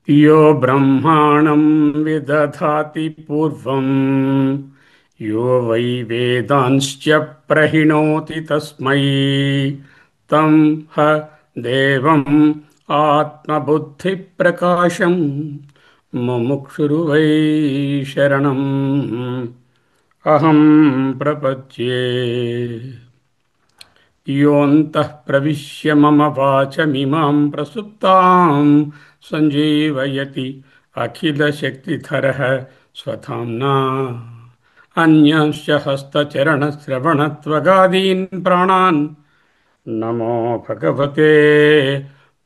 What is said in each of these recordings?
यो ब्रह्माणं विदधाति पूर्वं यो वै वेदांश्च प्रहिणोति तस्मै तं ह देवम् आत्मबुद्धिप्रकाशं मुमुक्षुर्वै शरणम् अहं प्रपद्ये। योऽन्तः प्रविश्य मम वाचमिमां प्रसुप्तां सञ्जीवयति अखिलशक्तिधरः स्वधाम्ना अन्यांश्च हस्तचरणश्रवणत्वगादीन् प्राणान् नमो भगवते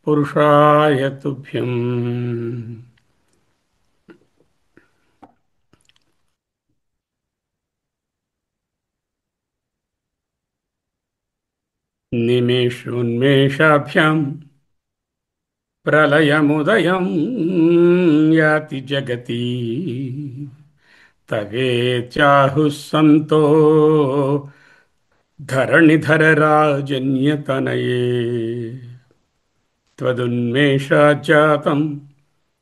पुरुषाय तुभ्यम्। निमेषोन्मेषाभ्याम् प्रलयमुदयं याति जगति तवेत्याहुः सन्तो धरणिधरराजन्यतनये त्वदुन्मेषाज्जातं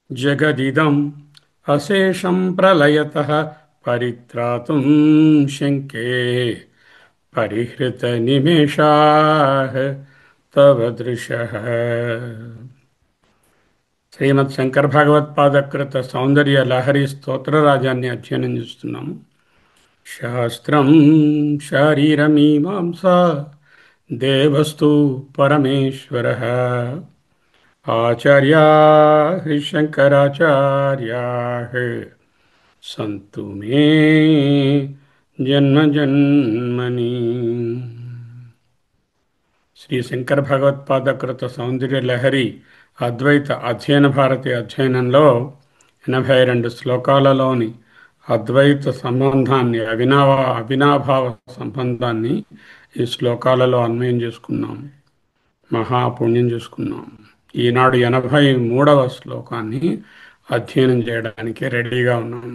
जगदिदम् अशेषं प्रलयतः परित्रातुं शङ्के परिहृतनिमेषाः तव दृशः। శ్రీమద్ శంకర భగవత్పాదకృత సౌందర్య లహరి స్తోత్రరాజాన్ని అధ్యయనం చేస్తున్నాము. శాస్త్రం శారీరమీమాంసా దేవస్తు పరమేశ్వర ఆచార్యా శంకరాచార్యా సంతు మే జన్మ జన్మని. శ్రీ శంకర భగవత్పాదకృత సౌందర్య లహరి అద్వైత అధ్యయన భారతి అధ్యయనంలో 82 శ్లోకాలలోని అద్వైత సంబంధాన్ని అవినాభావ సంబంధాన్ని ఈ శ్లోకాలలో అన్వయం చేసుకున్నాం, మహాపుణ్యం చేసుకున్నాం. ఈనాడు 83వ శ్లోకాన్ని అధ్యయనం చేయడానికి రెడీగా ఉన్నాం.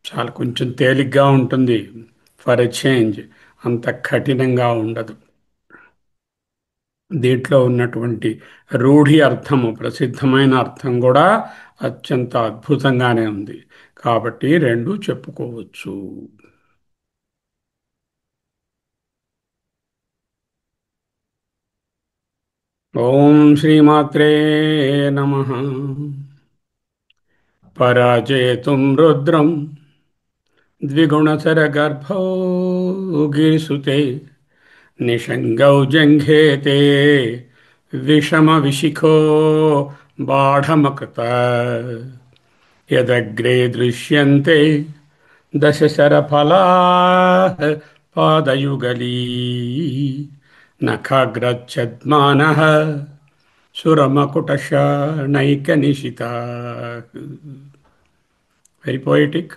చాలా కొంచెం తేలిగ్గా ఉంటుంది, ఫర్ ఎ చేంజ్, అంత కఠినంగా ఉండదు. దీంట్లో ఉన్నటువంటి రూఢి అర్థము, ప్రసిద్ధమైన అర్థం కూడా అత్యంత అద్భుతంగానే ఉంది. కాబట్టి రెండు చెప్పుకోవచ్చు. ఓం శ్రీమాత్రే నమః. పరాజేతుం రుద్రం ద్విగుణసరగర్భౌ గిరిసుతే నిషంగౌ జంఘేతే విషమవిశిఖో బాఢమకృత యదగ్రే దృశ్యంతే దశశరఫలాః పాదయుగళీ నఖాగ్రచ్ఛద్మానః సురమకుటశాణైకనిశితాః. Very poetic.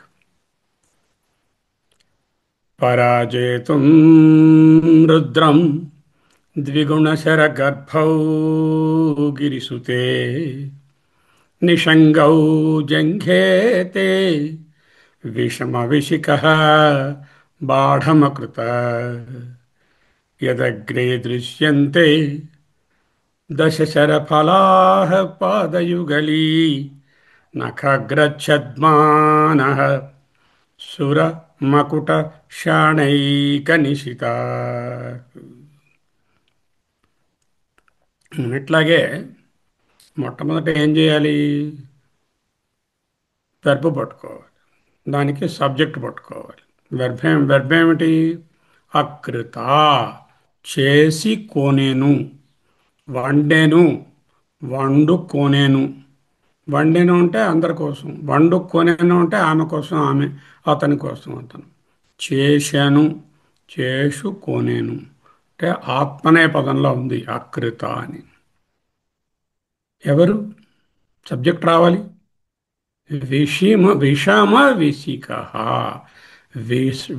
పరాజేతుం రుద్రం ద్విగుణశరగర్భౌ గిరిసుతే నిషంగౌ జంఘేతే విషమవిశిఖః బాఢమకృత యదగ్రే దృశ్యంతే దశశరఫలాః పాదయుగళీ నఖాగ్రచ్ఛద్మానః సురమకుటశాణైకనిశితాః. ఇట్లాగే మొట్టమొదట ఏం చేయాలి? వెర్బ్ పట్టుకోవాలి, దానికి సబ్జెక్ట్ పట్టుకోవాలి. వెర్బ్ ఏమిటి? అకృత, చేసి కొనేను, వండెను, వండుకొనేను. వండెను అంటే అందరి కోసం, వండుకొనేను అంటే ఆమె కోసం ఆమె, అతని కోసం అతను. చేశాను, చేసుకొనేను, అంటే ఆత్మ అనే పదంలో ఉంది అకృత అని. ఎవరు సబ్జెక్ట్ రావాలి? విషమ విశిఖ.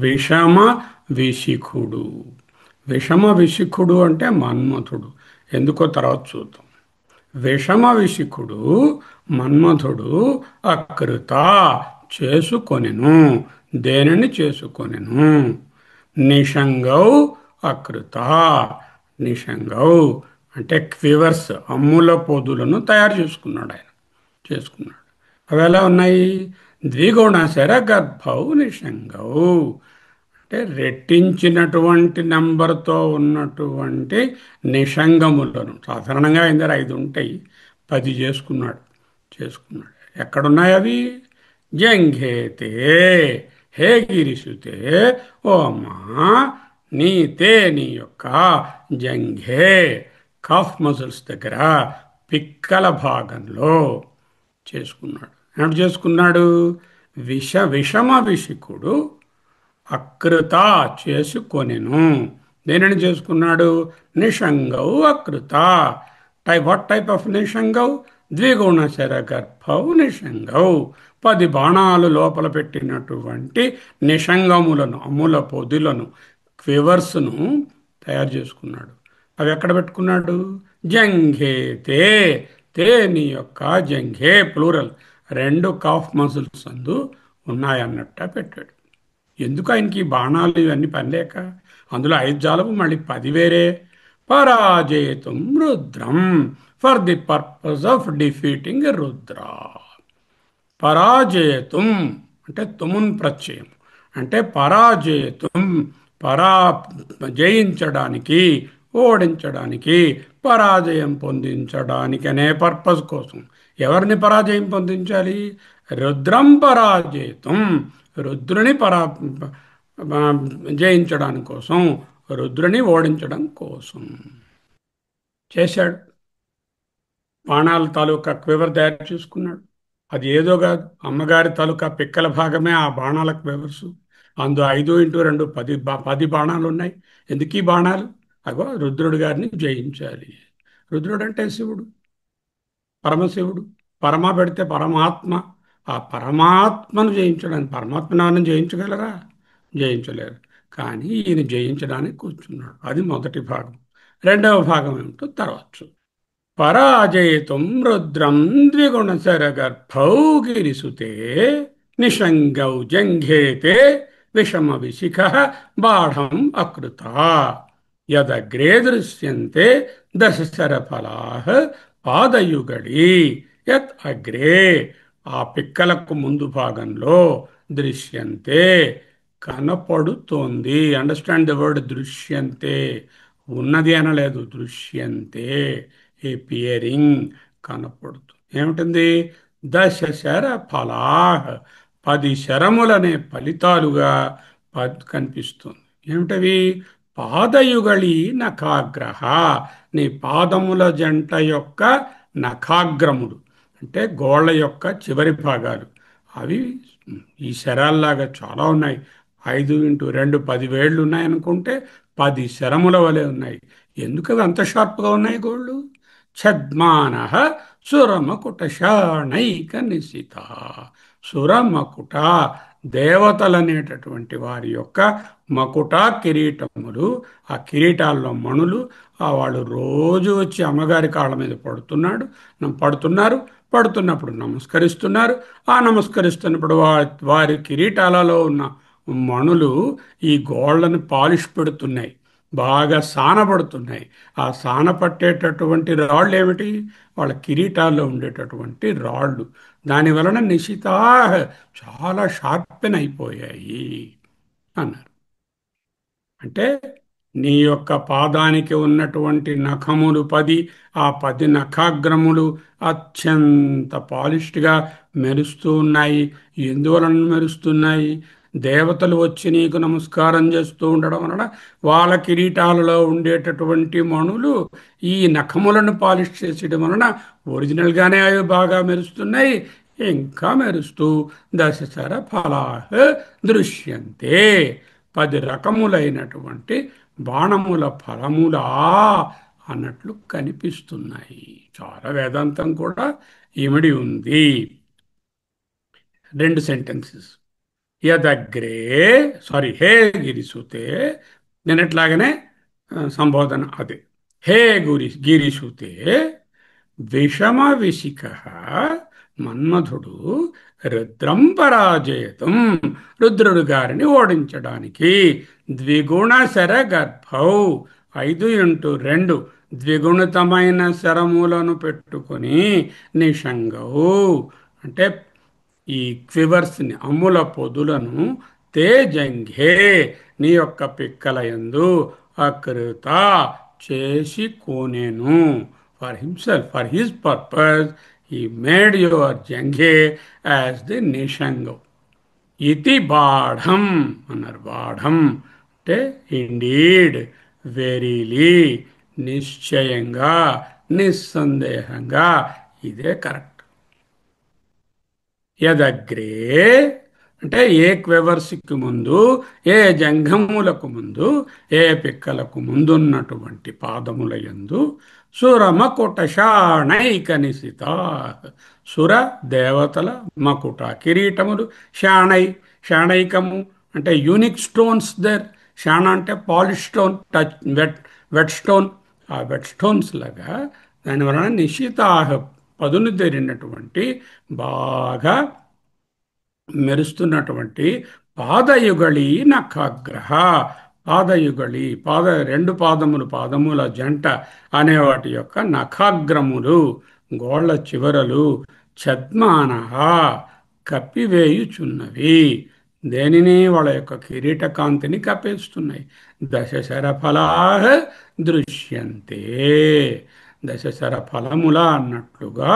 విషమ విశిఖుడు. విషమ విశిఖుడు అంటే మన్మథుడు. ఎందుకో తర్వాత చూద్దాం. విషమ విశిఖుడు మన్మథుడు అకృత చేసుకొనెను. దేనిని చేసుకొనెను? నిషంగౌ అకృత. నిషంగౌ అంటే క్వివర్స్, అమ్ముల పొదులను తయారు చేసుకున్నాడు ఆయన. చేసుకున్నాడు. అవి ఎలా ఉన్నాయి? ద్విగుణ శరగర్భౌ నిషంగౌ అంటే రెట్టించినటువంటి నంబర్తో ఉన్నటువంటి నిషంగములను, సాధారణంగా ఆయన దగ్గర 5 ఉంటాయి, 10 చేసుకున్నాడు. చేసుకున్నాడు. ఎక్కడున్నాయి అవి? జంఘేతే, హే గిరిసుతే, ఓ అమ్మా, నీ యొక్క జంఘే, కాఫ్ మజిల్స్ దగ్గర, పిక్కల భాగంలో చేసుకున్నాడు. ఏమిటి చేసుకున్నాడు? విషమ విషికుడు అకృత చేసుకొనెను. దేనిని చేసుకున్నాడు? నిషంగౌ అకృత. వాట్ టైప్ ఆఫ్ నిషంగౌ? ద్విగుణ శరగర్భౌ నిషంగౌ. 10 బాణాలు లోపల పెట్టినటువంటి నిషంగములను, అమ్ముల పొదులను, క్వివర్స్ను తయారు చేసుకున్నాడు. అవి ఎక్కడ పెట్టుకున్నాడు? జంఘే తే, తే నీ యొక్క జంఘే ప్లూరల్ 2 కాఫ్ మజిల్స్ అందు ఉన్నాయన్నట్ట పెట్టాడు. ఎందుకు ఆయనకి ఈ బాణాలు ఇవన్నీ పనిలేక? అందులో 5 జాలపు, మళ్ళీ 10 వేరే. పరాజేతుం రుద్రం, for the purpose of defeating Rudra. పరాజేతుం అంటే తుమున్ ప్రత్యయం. అంటే పరాజేతుం, పరా జయించడానికి, ఓడించడానికి, పరాజయం పొందించడానికి అనే పర్పస్ కోసం. ఎవరిని పరాజయం పొందించాలి? రుద్రం పరాజేతుం, రుద్రుని జయించడానికి కోసం, రుద్రుని ఓడించడం కోసం చేశాడు. బాణాల తాలూకా క్వివర్ తయారు చేసుకున్నాడు. అది ఏదో కాదు, అమ్మగారి తాలూకా పిక్కల భాగమే ఆ బాణాల క్వివర్స్. అందు 5 × 2 10 బాణాలు ఉన్నాయి. ఎందుకు ఈ బాణాలు? అగో రుద్రుడు గారిని జయించాలి. రుద్రుడు అంటే శివుడు, పరమశివుడు. పరమ పెడితే పరమాత్మ. ఆ పరమాత్మను జయించడానికి, పరమాత్మను జయించగలరా? జయించలేరు. కానీ ఈయన జయించడానికి కూర్చున్నాడు. అది మొదటి భాగం. రెండవ భాగం ఏమిటో తర్వాత చూద్దాం. పరాజయితుం రుద్రం ద్విగుణశరగర్భౌ గిరిసుతే నిషంగౌ జంఘేతే విషమ విశిఖ బాఢం అకృత యదగ్రే దృశ్యంతే దశశరఫలాః పాదయుగళి. యత్ అగ్రే ఆ పిక్కలకు ముందు భాగంలో దృశ్యంతే కనపడుతోంది. అండర్స్టాండ్ ద వర్డ్ దృశ్యంతే. ఉన్నది అనలేదు, దృశ్యంతే. ఎపియరింగ్, కనపడుతుంది. ఏమిటింది? దశశర ఫలాహ్ 10 శరములనే ఫలితాలుగా కనిపిస్తుంది. ఏమిటవి? పాదయుగళి నఖాగ్రహ, నీ పాదముల జంట యొక్క నఖాగ్రములు అంటే గోళ్ళ యొక్క చివరి భాగాలు. అవి ఈ శరాల్లాగా చాలా ఉన్నాయి. 5 × 2 10 వేళ్ళు ఉన్నాయనుకుంటే 10 శరముల వలె ఉన్నాయి. ఎందుకు అవి అంత షార్ప్గా ఉన్నాయి గోళ్ళు? ఛద్మాన సురమకుట శాణైక నిశిత. సురమకుట దేవతలనేటటువంటి వారి యొక్క మకుట కిరీటములు, ఆ కిరీటాల్లో మణులు. వాళ్ళు రోజు వచ్చి అమ్మగారి కాళ్ళ మీద పడుతున్నారు. పడుతున్నప్పుడు నమస్కరిస్తున్నారు. ఆ నమస్కరిస్తున్నప్పుడు వారి కిరీటాలలో ఉన్న మణులు ఈ గోళ్ళను పాలిష్ పెడుతున్నాయి, బాగా సానపడుతున్నాయి. ఆ సాన పట్టేటటువంటి రాళ్ళు ఏమిటి? వాళ్ళ కిరీటాల్లో ఉండేటటువంటి రాళ్ళు. దాని వలన నిశితా చాలా షార్పెన్ అయిపోయాయి అన్నారు. అంటే నీ యొక్క పాదానికి ఉన్నటువంటి నఖములు 10, ఆ 10 నఖాగ్రములు అత్యంత పాలిష్డ్గా మెరుస్తూ ఉన్నాయి. ఎందువలన మెరుస్తున్నాయి? దేవతలు వచ్చి నీకు నమస్కారం చేస్తూ ఉండడం వలన వాళ్ళ కిరీటాలలో ఉండేటటువంటి మణులు ఈ నఖములను పాలిష్ చేసేయడం వలన ఒరిజినల్గానే అవి బాగా మెరుస్తున్నాయి. ఇంకా మెరుస్తూ దశసర ఫలాహ్ దృశ్యంతే 10 రకములైనటువంటి బాణముల ఫలములా అన్నట్లు కనిపిస్తున్నాయి. చాలా వేదాంతం కూడా ఇమిడి ఉంది. రెండు సెంటెన్సెస్. యదగ్రే, సారీ, హే గిరిసుతే, నిన్నట్లాగనే సంబోధన అదే. హే గిరిసుతే విషమ విశిఖ మన్మధుడు రుద్రం పరాజయతం, రుద్రుడు గారిని ఓడించడానికి ద్విగుణ శర గర్భౌ 5x2 ద్విగుణితమైన శరములను పెట్టుకొని నిషంగౌ అంటే ఈ క్వివర్స్ని అమ్ముల పొదులను తే జంఘే నీ యొక్క పిక్కల యందు అకృత చేసి కోనేను. For himself, for his purpose he made your janghe as the nishango. ఇతి బాఢం అన్నారు. బాఢం అంటే ఇండీడ్, వెరీలీ, నిశ్చయంగా, నిస్సందేహంగా, ఇదే కరెక్ట్. యదగ్రే అంటే ఏ క్వెవర్సికి ముందు, ఏ జంఘములకు ముందు, ఏ పిక్కలకు ముందున్నటువంటి పాదముల యందు సురమకుట శాణైక నిశిత, సుర దేవతల మకుట కిరీటములు, శాణై శాణైకము అంటే యూనిక్ స్టోన్స్ దర్. శాణ అంటే polish stone, touch wet wet stone. ఆ వెట్ స్టోన్స్ లాగా దాని వలన నిశితాహ పదును తెరినటువంటి బాగా మెరుస్తున్నటువంటి పాదయుగళి నఖాగ్రహ, పాదయుగళి రెండు పాదముల జంట అనే వాటి యొక్క నఖాగ్రములు, గోళ్ల చివరలు ఛద్మానః కప్పివేయుచున్నవి. దేనిని? వాళ్ళ యొక్క కిరీట కాంతిని కప్పేస్తున్నాయి. దశశర ఫలా దృశ్యంతే, దశశర ఫలముల అన్నట్లుగా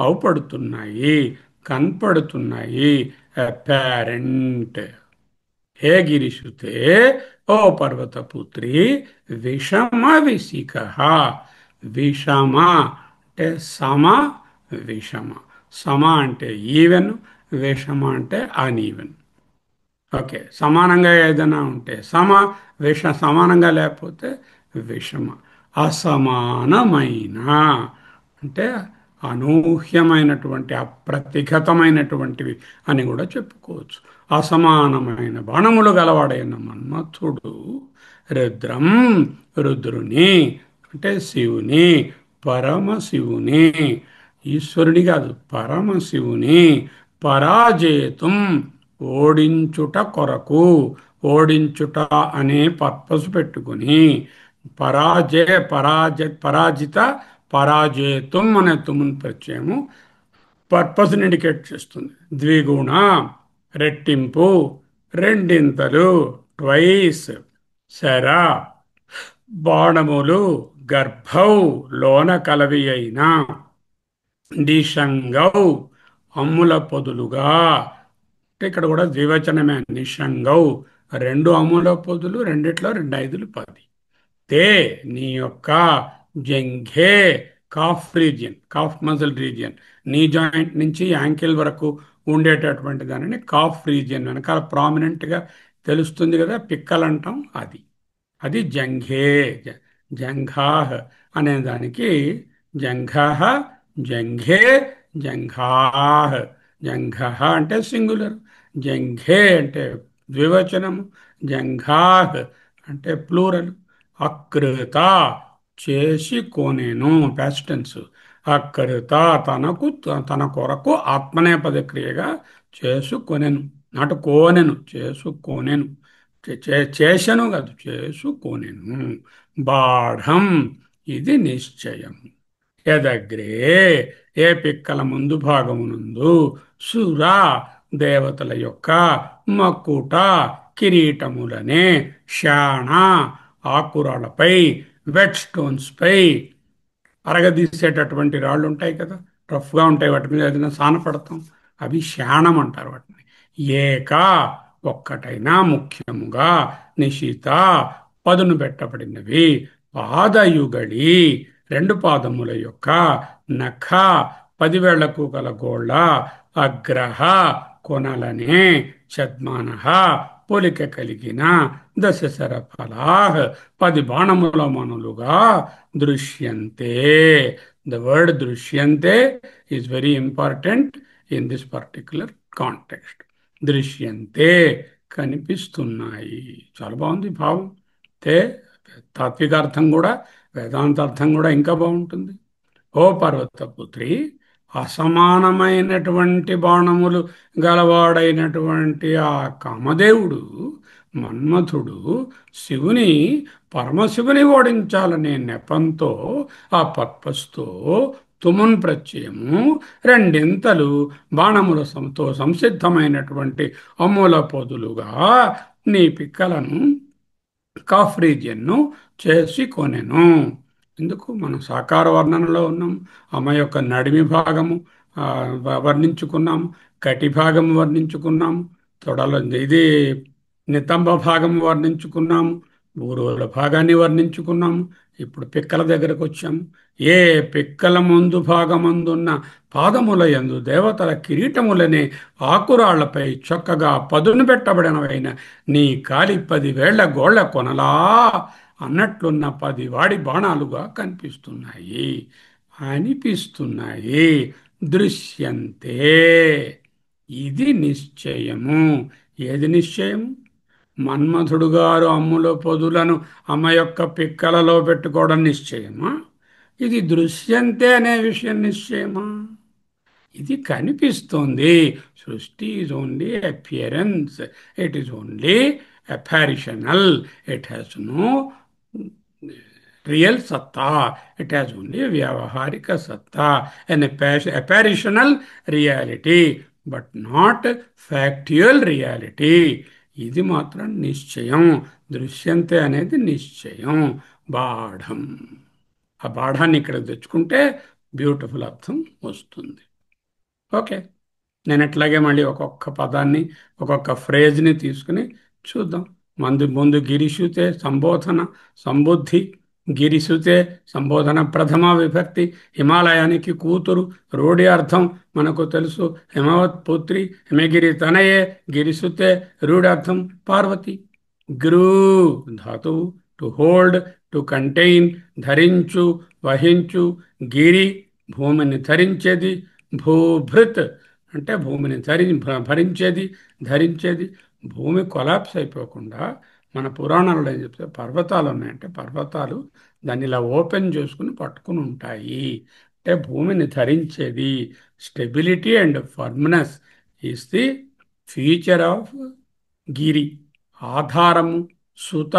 అవుపడుతున్నాయి, కనపడుతున్నాయి. అపారెంట్. హే గిరిసుతే, ఓ పర్వతపుత్రి, విషమ విశిఖ, విషమ అంటే సమ, విషమ. సమ అంటే ఈవెన్, విషమ అంటే అన్ఈవెన్. ఓకే, సమానంగా ఏదైనా ఉంటే సమ, సమానంగా లేకపోతే విషమ. అసమానమైన అంటే అనూహ్యమైనటువంటి, అప్రతిఘతమైనటువంటివి అని కూడా చెప్పుకోవచ్చు. అసమానమైన బాణములు గలవాడైన మన్మథుడు రుద్రం, రుద్రుని అంటే శివుని, పరమశివుని, ఈశ్వరుని కాదు, పరమశివుని పరాజేతుం ఓడించుట కొరకు, ఓడించుట అనే పర్పస్ పెట్టుకుని, పరాజిత, పరాజేతుం అనే తుమున్ ప్రత్యయము పర్పస్ని ఇండికేట్ చేస్తుంది. ద్విగుణ రెట్టింపు, రెండింతలు, ట్వైస్, శర బాణములు, గర్భౌ లోన కలవి అయిన, నిషంగౌ అమ్ముల పొదులుగా. అంటే ఇక్కడ కూడా ద్వివచనమే, నిషంగౌ రెండు అమ్ముల పొదులు, రెండిట్లో 2×5 = 10. తే నీ యొక్క జంఘే calf region, calf muscle region, knee joint నుంచి యాంకిల్ వరకు ఉండేటటువంటి దానిని కాఫ్ రీజియన్ వెనకాల ప్రామినెంట్గా తెలుస్తుంది కదా, పిక్కలు అంటాం, అది అది జంఘే. జంఘాహ్ అనే దానికి జంఘాహ, జంఘే, జంఘాహ్. జంఘహ అంటే సింగులర్, జంఘే అంటే ద్వివచనము, జంఘాహ్ అంటే ప్లూరల్. అకృత చేసి కోనేను, ప్యాస్టెన్స్. అకృత తనకు, తన కొరకు ఆత్మనేపద క్రియగా చేసుకొనెను, నాటు కోనెను, చేసుకోనెను, చేశను కాదు, చేసుకోనెను. బాఢం ఇది నిశ్చయం. యదగ్రే ఏ పిక్కల ముందు భాగమునందు సురా దేవతల యొక్క మకుట కిరీటములనే శాణ ఆకురాలపై, వెట్ స్టోన్స్ పై, అరగదీసేటటువంటి రాళ్ళు ఉంటాయి కదా, రఫ్గా ఉంటాయి, వాటి మీద ఏదైనా సానపడతాం, అవి శాణం అంటారు వాటిని. ఏక ఒక్కటైనా, ముఖ్యముగా, నిశిత పదును పెట్టబడినవి, పాదయుగళి రెండు పాదముల యొక్క, నఖ 10 వేళ్లకు గల గోళ్ళ, అగ్రహ కొనలనే, ఛద్మానః పోలిక కలిగిన దశసర ఫలాహ 10 బాణముల మనులుగా దృశ్యంతే. ద వర్డ్ దృశ్యంతే is very important in this particular context. దృశ్యంతే కనిపిస్తున్నాయి. చాలా బాగుంది భావం. తే తాత్వికార్థం కూడా, వేదాంతార్థం కూడా ఇంకా బాగుంటుంది. ఓ పర్వతపుత్రి, అసమానమైనటువంటి బాణములు గలవాడైనటువంటి ఆ కామదేవుడు మన్మథుడు శివుని, పరమశివుని ఓడించాలనే నెపంతో, ఆ పర్పస్తో తుమున్ ప్రత్యయము రెండింతలు బాణముల సంసిద్ధమైనటువంటి అమ్ముల పొదులుగా నీ పిక్కలను కాఫ్ రీజియన్ను చేసి కొనెను. ఎందుకు మనం సాకార వర్ణనలో ఉన్నాం. అమ్మ యొక్క నడిమి భాగము వర్ణించుకున్నాము, కటి భాగము వర్ణించుకున్నాము, తొడల ఇది నితంబ భాగము వర్ణించుకున్నాము, ఊరుల భాగాన్ని వర్ణించుకున్నాము. ఇప్పుడు పిక్కల దగ్గరకు వచ్చాము. ఏ పిక్కల ముందు భాగమందున్న పాదముల యందు దేవతల కిరీటములనే ఆకురాళ్లపై చక్కగా పదును పెట్టబడినవైన నీ కాలి 10 వేళ్ల గోళ్ల కొనలా అన్నట్లున్న 10 వాడి బాణాలుగా కనిపిస్తున్నాయి, అనిపిస్తున్నాయి. దృశ్యంతే. ఇది నిశ్చయము. ఏది నిశ్చయము? మన్మథుడు గారు అమ్ముల పొదులను అమ్మ యొక్క పిక్కలలో పెట్టుకోవడం నిశ్చయమా? ఇది దృశ్యంతే అనే విషయం నిశ్చయమా? ఇది కనిపిస్తోంది. సృష్టి is only appearance, it is only apparitional, it has no real సత్తా, ఇట్ హ్యాస్ ఓన్లీ వ్యావహారిక సత్తా, an apparitional reality but not factual reality. ఇది మాత్రం నిశ్చయం. దృశ్యంతే అనేది నిశ్చయం, బాఢం. ఆ బాఢాన్ని ఇక్కడ తెచ్చుకుంటే బ్యూటిఫుల్ అర్థం వస్తుంది. ఓకే, నేను ఎట్లాగే మళ్ళీ ఒక్కొక్క పదాన్ని, ఒక్కొక్క ఫ్రేజ్ని తీసుకుని చూద్దాం. ముందు గిరిశుతే సంబోధన సంబుద్ధి. గిరిశుతే సంబోధన ప్రథమ విభక్తి. హిమాలయానికి కూతురు, రూఢి అర్థం మనకు తెలుసు. హిమవత్ పుత్రి, హిమగిరి తనయే. గిరిశుతే రూఢి అర్థం పార్వతి. గ్రూ ధాతువు, టు హోల్డ్, టు కంటైన్, ధరించు, వహించు. గిరి భూమిని ధరించేది. భూభృత్ అంటే భూమిని భరించేది, ధరించేది. భూమి కొలాప్స్ అయిపోకుండా మన పురాణాలలో ఏం చెప్తే, పర్వతాలు ఉన్నాయంటే పర్వతాలు దాన్ని ఇలా ఓపెన్ చేసుకుని పట్టుకుని ఉంటాయి. అంటే భూమిని ధరించేది. Stability and firmness is the feature of గిరి. ఆధారము సుత,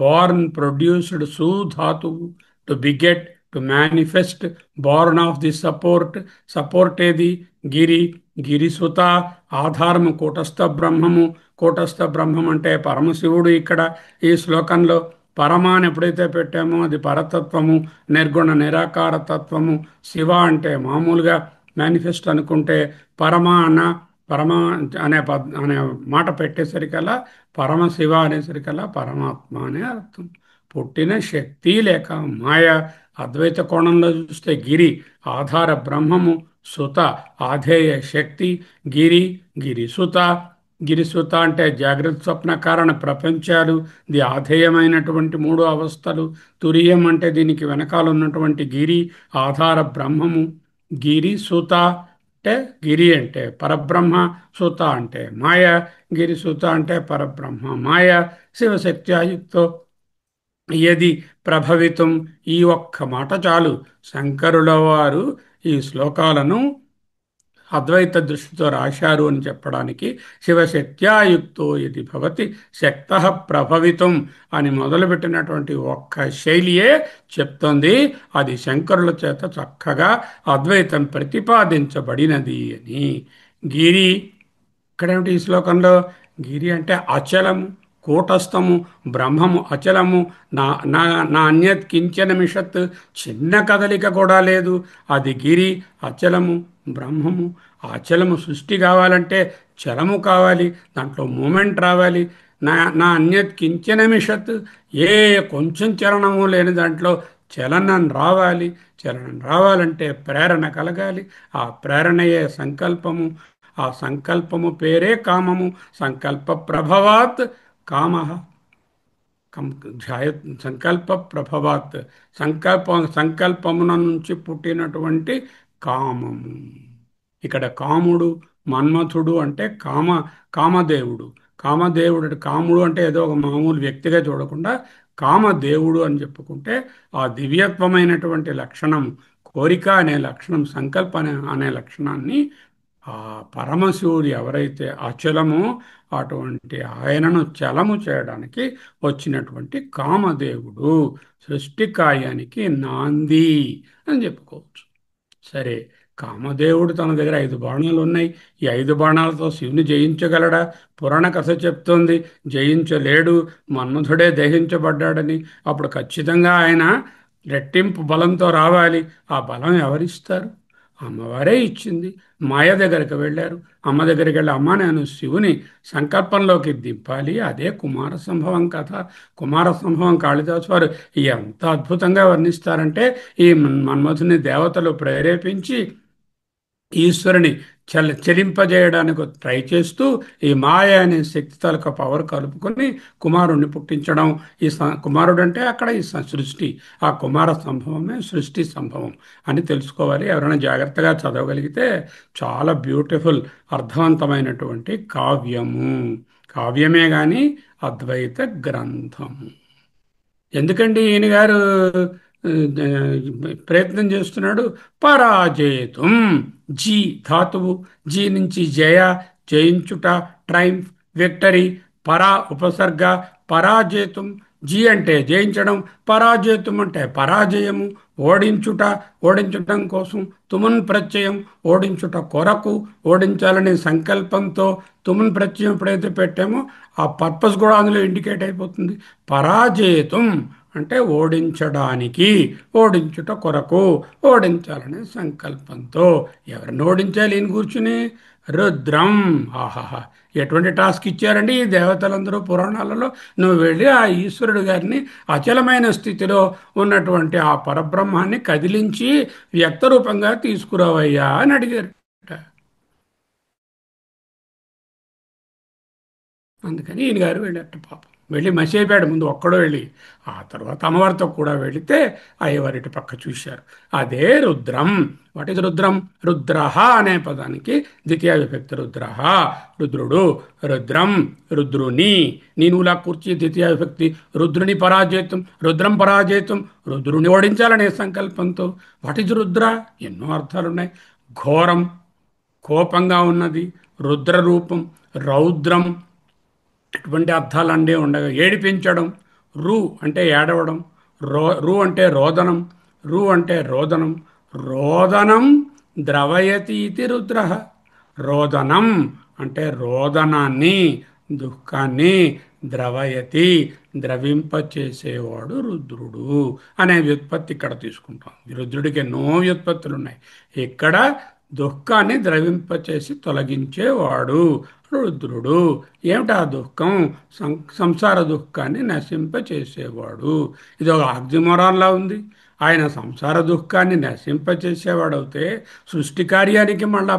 బార్న్ ప్రొడ్యూస్డ్, సుధాతువు, to beget, to manifest, born of the support. Support ఏది? గిరి. గిరిసుత. ఆధారము కూటస్థ బ్రహ్మము. కూటస్థ బ్రహ్మం అంటే పరమశివుడు. ఇక్కడ ఈ శ్లోకంలో పరమ అని ఎప్పుడైతే పెట్టామో అది పరతత్వము, నిర్గుణ నిరాకార తత్వము. శివ అంటే మామూలుగా మేనిఫెస్ట్ అనుకుంటే పరమ అన్న, పరమ అనే మాట పెట్టేసరికల్లా, పరమశివ అనేసరికల్లా పరమాత్మ అనే అర్థం. పుట్టిన శక్తి లేక మాయ. అద్వైత కోణంలో చూస్తే గిరి ఆధార బ్రహ్మము, సుత ఆధేయ శక్తి. గిరి, గిరిసుత. గిరిసుత అంటే జాగ్రత్త స్వప్న కారణ ప్రపంచాలు, ది ఆధేయమైనటువంటి 3 అవస్థలు. తురియం అంటే దీనికి వెనకాల ఉన్నటువంటి గిరి ఆధార బ్రహ్మము. గిరిసుత అంటే గిరి అంటే పరబ్రహ్మ, సుత అంటే మాయ. గిరిసుత అంటే పరబ్రహ్మ మాయ. శివశక్త్యాయుక్తో యది ప్రభవితం. ఈ ఒక్క మాట చాలు. శంకరుల వారు ఈ శ్లోకాలను అద్వైత దృష్టితో రాశారు అని చెప్పడానికి. శివశక్త్యాయుక్తో ఇది భవతి శక్త ప్రభవితం అని మొదలుపెట్టినటువంటి ఒక్క శైలియే చెప్తోంది. అది శంకరుల చేత చక్కగా అద్వైతం ప్రతిపాదించబడినది అని. గిరి ఇక్కడేమిటి ఈ శ్లోకంలో? గిరి అంటే అచలము, కూటస్థము, బ్రహ్మము అచలము. నా నా నా అన్యత్ కించన మిషత్, చిన్న కదలిక కూడా లేదు. అది గిరి, అచలము, బ్రహ్మము. అచలము సృష్టి కావాలంటే చలము కావాలి, దాంట్లో మూమెంట్ రావాలి. నా నా అన్యత్ కించన మిషత్, ఏ కొంచెం చలనము లేని దాంట్లో చలనం రావాలి. చలనం రావాలంటే ప్రేరణ కలగాలి. ఆ ప్రేరణయే సంకల్పము. ఆ సంకల్పము పేరే కామము. సంకల్ప ప్రభవాత్ కామ. కం ధ్యాయ సంకల్ప ప్రభవాత్, సంకల్పమున నుంచి పుట్టినటువంటి కామము. ఇక్కడ కాముడు, మన్మథుడు అంటే కామదేవుడు. కామదేవుడు అంటే కాముడు అంటే ఏదో ఒక మామూలు వ్యక్తిగా చూడకుండా కామదేవుడు అని చెప్పుకుంటే ఆ దివ్యత్వమైనటువంటి లక్షణం, కోరిక అనే లక్షణం, సంకల్ప అనే లక్షణాన్ని ఆ పరమశివుడు ఎవరైతే అచలమో అటువంటి ఆయనను చలము చేయడానికి వచ్చినటువంటి కామదేవుడు, సృష్టి కార్యానికి నాంది అని చెప్పుకోవచ్చు. సరే, కామదేవుడు తన దగ్గర 5 బాణాలు ఉన్నాయి. ఈ 5 బాణాలతో శివుని జయించగలడా? పురాణ కథ చెప్తోంది జయించలేడు, మన్మథుడే దహించబడ్డాడని. అప్పుడు ఖచ్చితంగా ఆయన రెట్టింపు బలంతో రావాలి. ఆ బలం ఎవరిస్తారు? అమ్మవారే ఇచ్చింది. మాయ దగ్గరికి వెళ్ళారు. అమ్మ దగ్గరికి వెళ్ళి, అమ్మ నేను శివుని సంకల్పంలోకి దింపాలి. అదే కుమార సంభవం కథ. కుమార సంభవం కాళిదాసు వారు ఎంత అద్భుతంగా వర్ణిస్తారంటే, ఈ మన్మథుని దేవతలు ప్రేరేపించి ఈశ్వరుని చెలింపజేయడానికి ట్రై చేస్తూ ఈ మాయ అనే శక్తి తాలూకా పవర్ కలుపుకొని కుమారుణ్ణి పుట్టించడం. కుమారుడు అంటే అక్కడ సృష్టి. ఆ కుమార సంభవమే సృష్టి సంభవం అని తెలుసుకోవాలి. ఎవరైనా జాగ్రత్తగా చదవగలిగితే చాలా బ్యూటిఫుల్, అర్థవంతమైనటువంటి కావ్యము. కావ్యమే గాని అద్వైత గ్రంథము. ఎందుకండి ఈయన గారు ఆ, ప్రయత్నం చేస్తున్నాడు? పరాజేతుం. జీ ధాతువు, జీ నుంచి జయ, జయించుట, ట్రైంఫ్, విక్టరీ. పరా ఉపసర్గ, పరాజేతుం. జీ అంటే జయించడం, పరాజేతుం అంటే పరాజయము, ఓడించుట, ఓడించటం కోసం. తుమున్ ప్రత్యయం, ఓడించుట కొరకు, ఓడించాలనే సంకల్పంతో తుమున్ ప్రత్యయం ఎప్పుడైతే పెట్టామో ఆ పర్పస్ కూడా అందులో ఇండికేట్ అయిపోతుంది. పరాజేతుం అంటే ఓడించడానికి, ఓడించుట కొరకు, ఓడించాలనే సంకల్పంతో. ఎవరిని ఓడించాలి ఈయన కూర్చుని? రుద్రం. ఆహాహా, ఎటువంటి టాస్క్ ఇచ్చారండి ఈ దేవతలందరూ పురాణాలలో? నువ్వు వెళ్ళి ఆ ఈశ్వరుడు గారిని అచలమైన స్థితిలో ఉన్నటువంటి ఆ పరబ్రహ్మాన్ని కదిలించి వ్యక్తరూపంగా తీసుకురావయ్యా అని అడిగారు. అందుకని ఈయన గారు వెళ్ళట పాపం. వెళ్ళి మసేపాడు ముందు ఒక్కడో వెళ్ళి. ఆ తర్వాత అమ్మవారితో కూడా వెళితే అయ్యవారిటి పక్క చూశారు. అదే రుద్రం. వాట్ ఈజ్ రుద్రం? రుద్రహ అనే పదానికి ద్వితీయ విభక్తి రుద్రహ, రుద్రుడు. రుద్రం, రుద్రుని. నీనులా కూర్చి ద్వితీయ విభక్తి. రుద్రుని పరాజేతం, రుద్రం పరాజేతం, రుద్రుని ఓడించాలనే సంకల్పంతో. What is Rudra? ఎన్నో అర్థాలున్నాయి. ఘోరం, కోపంగా ఉన్నది. రుద్ర రూపం, రౌద్రం, ఇటువంటి అర్థాలు అండే ఉండగా. ఏడిపించడం. రు అంటే ఏడవడం. రు అంటే రోదనం. రు అంటే రోదనం. రోదనం ద్రవయతి ఇది రుద్ర. రోదనం అంటే రోదనాన్ని, దుఃఖాన్ని, ద్రవయతి ద్రవింపచేసేవాడు రుద్రుడు అనే వ్యుత్పత్తి ఇక్కడ తీసుకుంటాం. రుద్రుడికి ఎన్నో వ్యుత్పత్తులు ఉన్నాయి. ఇక్కడ దుఃఖాన్ని ద్రవింపచేసి తొలగించేవాడు రుద్రుడు. ఏమిటా దుఃఖం? సంసార దుఃఖాన్ని నశింపచేసేవాడు. ఇది ఒక ఆక్సిమోరాన్లా ఉంది. ఆయన సంసార దుఃఖాన్ని నశింపచేసేవాడవుతే సృష్టి కార్యానికి మళ్ళా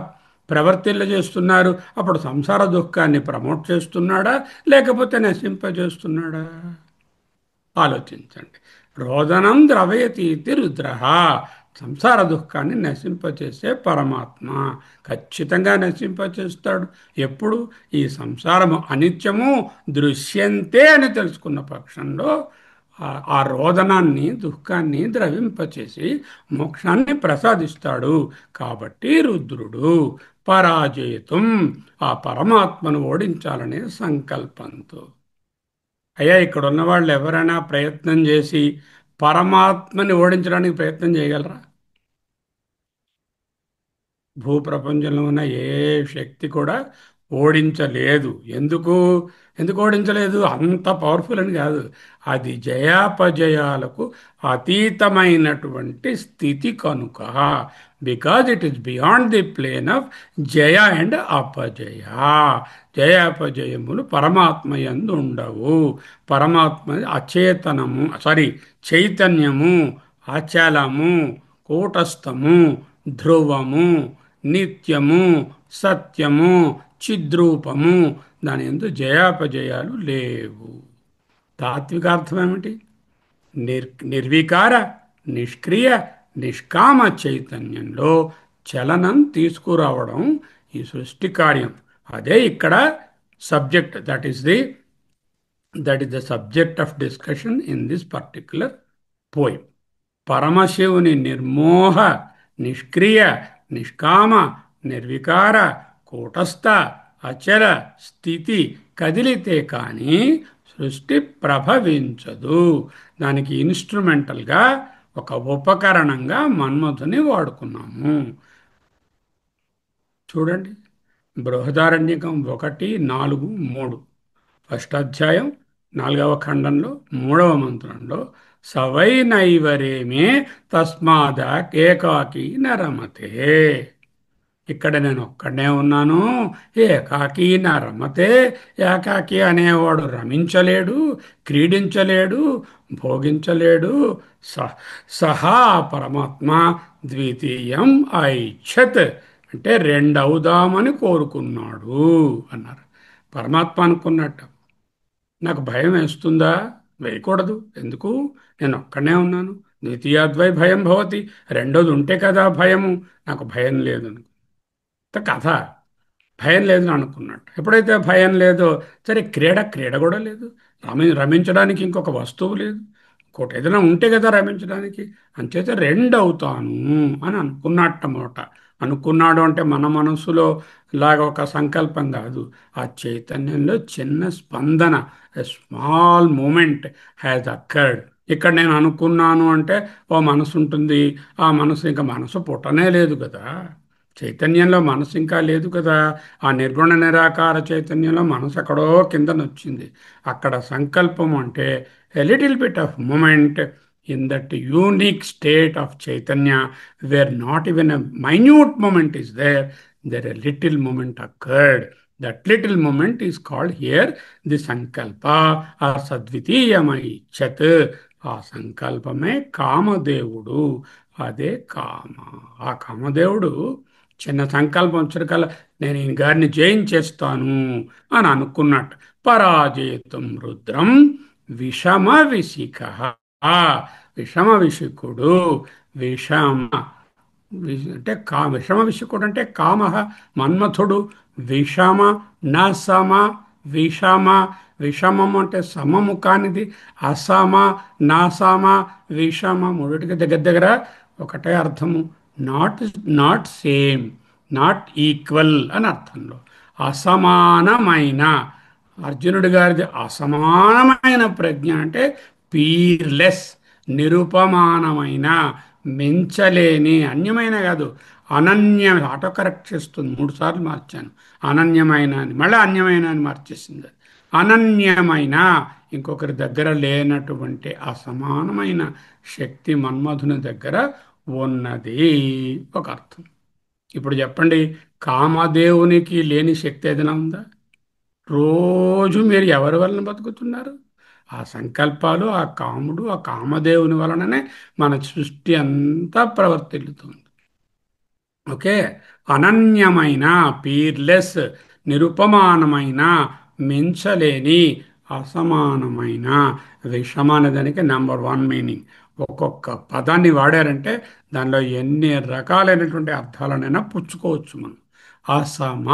ప్రవర్తిల్ల చేస్తున్నారు. అప్పుడు సంసార దుఃఖాన్ని ప్రమోట్ చేస్తున్నాడా లేకపోతే నశింపజేస్తున్నాడా? ఆలోచించండి. రోదనం ద్రవయతి ఇది రుద్ర. సంసార దుఃఖాన్ని నశింపచేసే పరమాత్మ ఖచ్చితంగా నశింపచేస్తాడు. ఎప్పుడు? ఈ సంసారము అనిత్యము, దృశ్యంతే అని తెలుసుకున్న పక్షంలో ఆ రోదనాన్ని, దుఃఖాన్ని ద్రవింపచేసి మోక్షాన్ని ప్రసాదిస్తాడు. కాబట్టి రుద్రుడు పరాజేతుం, ఆ పరమాత్మను ఓడించాలనే సంకల్పంతో. అయ్యా, ఇక్కడ ఉన్న వాళ్ళు ఎవరైనా ప్రయత్నం చేసి పరమాత్మని ఓడించడానికి ప్రయత్నం చేయగలరా? భూప్రపంచంలో ఉన్న ఏ శక్తి కూడా ఓడించలేదు. ఎందుకు ఓడించలేదు? అంత పవర్ఫుల్ అని కాదు. అది జయాపజయాలకు అతీతమైనటువంటి స్థితి కనుక. Because it is beyond the plane of జయ అండ్ అపజయ. జయాపజయములు పరమాత్మ యందు ఉండవు. పరమాత్మ అచేతనము, చైతన్యము, అచలము, కూటస్థము, ధ్రువము, నిత్యము, సత్యము, చిద్రూపము, దాని యందు జయాపజయాలు లేవు. తాత్వికార్థం ఏమిటి? నిర్వికార, నిష్క్రియ, నిష్కామ చైతన్యంలో చలనం తీసుకురావడం ఈ సృష్టి కార్యం. అదే ఇక్కడ subject. That is the subject of discussion in this particular poem. పరమశివుని నిర్మోహ, నిష్క్రియ, నిష్కామ, నిర్వికార, కూటస్థ, అచల స్థితి కదిలితే కానీ సృష్టి ప్రభవించదు. దానికి ఇన్స్ట్రుమెంటల్గా ఒక ఉపకరణంగా మన్మధుని వాడుకున్నాము. చూడండి, బృహదారణ్యకం 1:4-3 ఫస్ట్ అధ్యాయం 4వ ఖండంలో 3వ మంత్రంలో సవై నైవరేమే తస్మాద ఏకాకి నరమతే. ఇక్కడ నేను ఒక్కడనే ఉన్నాను, ఏకాకి నా రమతే. ఏకాకి అనేవాడు రమించలేడు, క్రీడించలేడు, భోగించలేడు. స సహా పరమాత్మ ద్వితీయం ఐచ్ఛత్ అంటే రెండవుదామని కోరుకున్నాడు అన్నారు. పరమాత్మ అనుకున్నట్ట, నాకు భయం వేస్తుందా? వేయకూడదు. ఎందుకు? నేను ఒక్కనే ఉన్నాను. ద్వితీయాద్వై భయం భవతి. రెండోది ఉంటే కదా భయము. నాకు భయం లేదు కథ. భయం లేదు అనుకున్నట్టు. ఎప్పుడైతే భయం లేదో, సరే క్రీడ క్రీడ కూడా లేదు. రమించడానికి ఇంకొక వస్తువు లేదు. ఇంకోటి ఏదైనా ఉంటే కదా రమించడానికి. అంచేత రెండు అవుతాను అని అనుకున్నట్టమాట. అనుకున్నాడు అంటే మన మనసులో లాగా ఒక సంకల్పం కాదు. ఆ చైతన్యంలో చిన్న స్పందన, a small moment has occurred. ఇక్కడ నేను అనుకున్నాను అంటే ఓ మనసు ఉంటుంది. ఆ మనసు ఇంకా మనసు పుట్టనే లేదు కదా. చైతన్యంలో మనసు ఇంకా లేదు కదా. ఆ నిర్గుణ నిరాకార చైతన్యంలో మనసు ఎక్కడో కిందనొచ్చింది. అక్కడ సంకల్పం అంటే a little bit of moment in that unique state of chaitanya where not even a minute moment is there a little moment occurred. That little moment is called here the sankalpa ఆ సద్వితీయమైచ్చత్. ఆ సంకల్పమే కామదేవుడు. అదే కామ. ఆ కామదేవుడు చిన్న సంకల్పం చురకల్లా నేను ఈ గారిని జయించేస్తాను అని అనుకున్నట్టు. పరాజయితం రుద్రం విషమ విశిఖ. విషమ విశిఖుడు. విషమ అంటే విషమ విశిఖుడు అంటే కామ మన్మథుడు. విషమ నసమ. విషమ విషమము అంటే సమము కానిది. అసమ నాసమ విషమ మూడిటికి దగ్గర దగ్గర ఒకటే అర్థము. Not not same, not equal అని అర్థంలో. అసమానమైన. అర్జునుడి గారిది అసమానమైన ప్రజ్ఞ అంటే పీర్లెస్, నిరుపమానమైన, మించలేని. అన్యమైన కాదు, అనన్య. ఆటో కరెక్ట్ చేస్తుంది, 3 సార్లు మార్చాను. అనన్యమైన అని మళ్ళీ అన్యమైన అని మార్చేసింది. అనన్యమైన, ఇంకొకరి దగ్గర లేనటువంటి అసమానమైన శక్తి మన్మధుని దగ్గర ఉన్నది ఒక అర్థం. ఇప్పుడు చెప్పండి, కామదేవునికి లేని శక్తి ఏదైనా ఉందా? రోజు మీరు ఎవరి వలన బతుకుతున్నారు? ఆ సంకల్పాలు, ఆ కాముడు, ఆ కామదేవుని వలననే మన సృష్టి అంతా ప్రవర్తిల్లుతుంది. ఓకే. అనన్యమైన, పీర్లెస్, నిరుపమానమైన, మించలేని, అసమానమైన. విషమ అనేదానికి #1 మీనింగ్. ఒక్కొక్క పదాన్ని వాడారంటే దానిలో ఎన్ని రకాలైనటువంటి అర్థాలనైనా పుచ్చుకోవచ్చు మనం. అసమ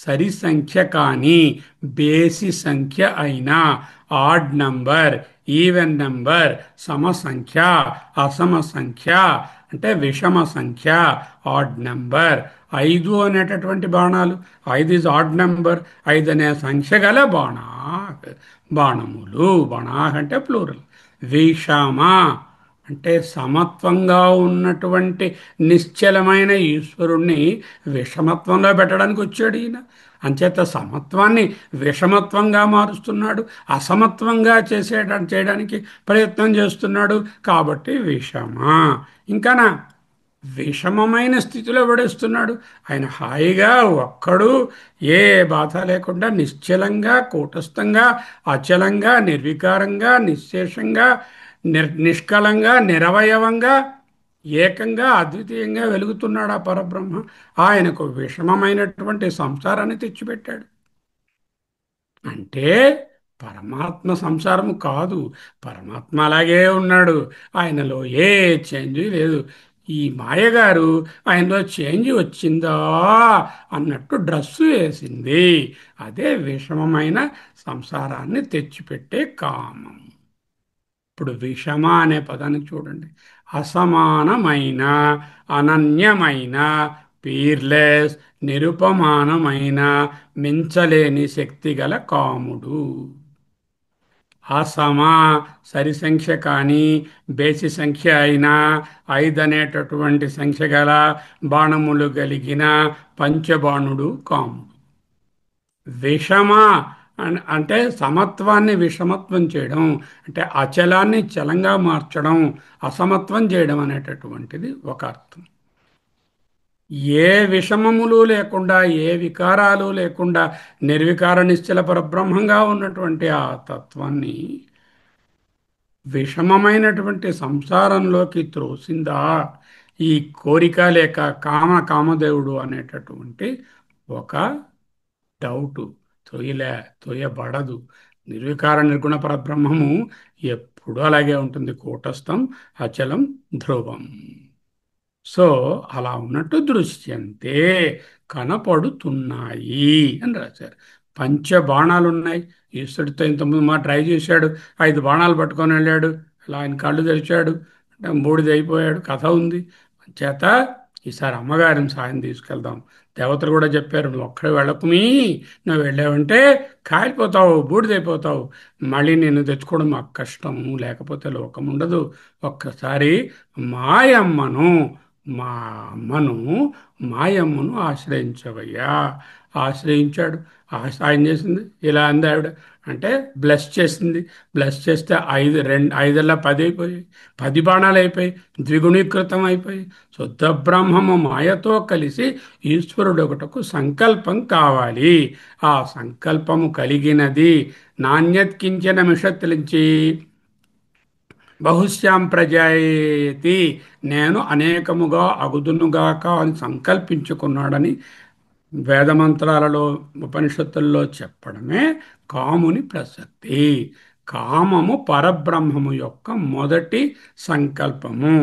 సరి సంఖ్య కానీ బేసి సంఖ్య అయినా, ఆడ్ నంబర్, ఈవెన్ నంబర్, సమ సంఖ్య, అసమ సంఖ్య అంటే విషమ సంఖ్య, ఆడ్ నంబర్. 5 అనేటటువంటి బాణాలు, 5 ఈజ్ ఆడ్ నంబర్. 5 అనే సంఖ్య గల బాణములు. బాణాహ్ అంటే ప్లూరల్. విషమ అంటే సమత్వంగా ఉన్నటువంటి నిశ్చలమైన ఈశ్వరుణ్ణి విషమత్వంలో పెట్టడానికి వచ్చాడు ఈయన. అంచేత సమత్వాన్ని విషమత్వంగా మారుస్తున్నాడు, అసమత్వంగా చేయడానికి ప్రయత్నం చేస్తున్నాడు. కాబట్టి విషమ. ఇంకానా విషమమైన స్థితిలో పడేస్తున్నాడు. ఆయన హాయిగా ఒక్కడు ఏ బాధ లేకుండా నిశ్చలంగా, కూటస్థంగా, అచలంగా, నిర్వికారంగా, నిశ్శేషంగా, నిష్కలంగా, నిరవయవంగా ఏకంగా అద్వితీయంగా వెలుగుతున్నాడు ఆ పరబ్రహ్మ. ఆయనకు విషమమైనటువంటి సంసారాన్ని తెచ్చిపెట్టాడు. అంటే పరమాత్మ సంసారము కాదు, పరమాత్మ అలాగే ఉన్నాడు. ఆయనలో ఏ చేంజ్ లేదు. ఈ మాయగారు ఆయనలో చేంజ్ వచ్చిందా అన్నట్టు డ్రస్సు వేసింది. అదే విషమమైన సంసారాన్ని తెచ్చిపెట్టే కామం. ఇప్పుడు విషమ అనే పదాన్ని చూడండి. అసమానమైన, అనన్యమైన, పీర్లెస్, నిరుపమానమైన, మించలేని శక్తి గల కాముడు. అసమ సరి సంఖ్య కానీ బేసి సంఖ్య అయినా 5 అనేటటువంటి సంఖ్య గల బాణములు కలిగిన పంచబాణుడు కాముడు. విషమ అంటే సమత్వాన్ని విషమత్వం చేయడం, అంటే అచలాన్ని చలంగా మార్చడం, అసమత్వం చేయడం అనేటటువంటిది ఒక అర్థం. ఏ విషమములు లేకుండా, ఏ వికారాలు లేకుండా నిర్వికార నిశ్చల పరబ్రహ్మంగా ఉన్నటువంటి ఆ తత్వాన్ని విషమమైనటువంటి సంసారంలోకి త్రోసిందా ఈ కోరిక లేక కామదేవుడు అనేటటువంటి ఒక డౌటు. తొయ్యలే, తొయ్యబడదు. నిర్వికార నిర్గుణ పరబ్రహ్మము ఎప్పుడూ అలాగే ఉంటుంది. కూటస్థం అచలం ధ్రువం. సో అలా ఉన్నట్టు దృశ్యంతే, కనపడుతున్నాయి అని రాశారు. పంచబాణాలు ఉన్నాయి. ఈశ్వరుడితో ఇంతకుముందు మా ట్రై చేశాడు, 5 బాణాలు పట్టుకొని వెళ్ళాడు, అలా ఆయన కళ్ళు తెరిచాడు, అంటే బూడిద అయిపోయాడు. కథ ఉంది. చేత ఈసారి అమ్మగారిని సాయం తీసుకెళ్దాం. దేవతలు కూడా చెప్పారు, నువ్వు ఒక్కడే వెళ్ళకుమీ, నువ్వు వెళ్ళావంటే కాలిపోతావు, బూడిదైపోతావు, మళ్ళీ నిన్ను తెచ్చుకోవడం మాకు కష్టం, లేకపోతే లోకం ఉండదు. ఒక్కసారి మాయమ్మను, మా అమ్మను, మాయమ్మను ఆశ్రయించవయ్యా. ఆశ్రయించాడు. ఆయన చేసింది ఇలా అంది ఆవిడ. అంటే బ్లెస్ చేసింది. బ్లెస్ చేస్తే 5 10 అయిపోయాయి. 10 బాణాలు అయిపోయి ద్విగుణీకృతం అయిపోయి శుద్ధ బ్రహ్మము మాయతో కలిసి ఈశ్వరుడు ఒకటకు సంకల్పం కావాలి. ఆ సంకల్పము కలిగినది నాణ్యత్ కించన మిషత్లించి బహుశ్యాం ప్రజాయేతి, నేను అనేకముగా అగుదునుగాక అని సంకల్పించుకున్నాడని వేదమంత్రాలలో ఉపనిషత్తుల్లో చెప్పడమే కాముని ప్రసక్తి. కామము పరబ్రహ్మము యొక్క మొదటి సంకల్పము.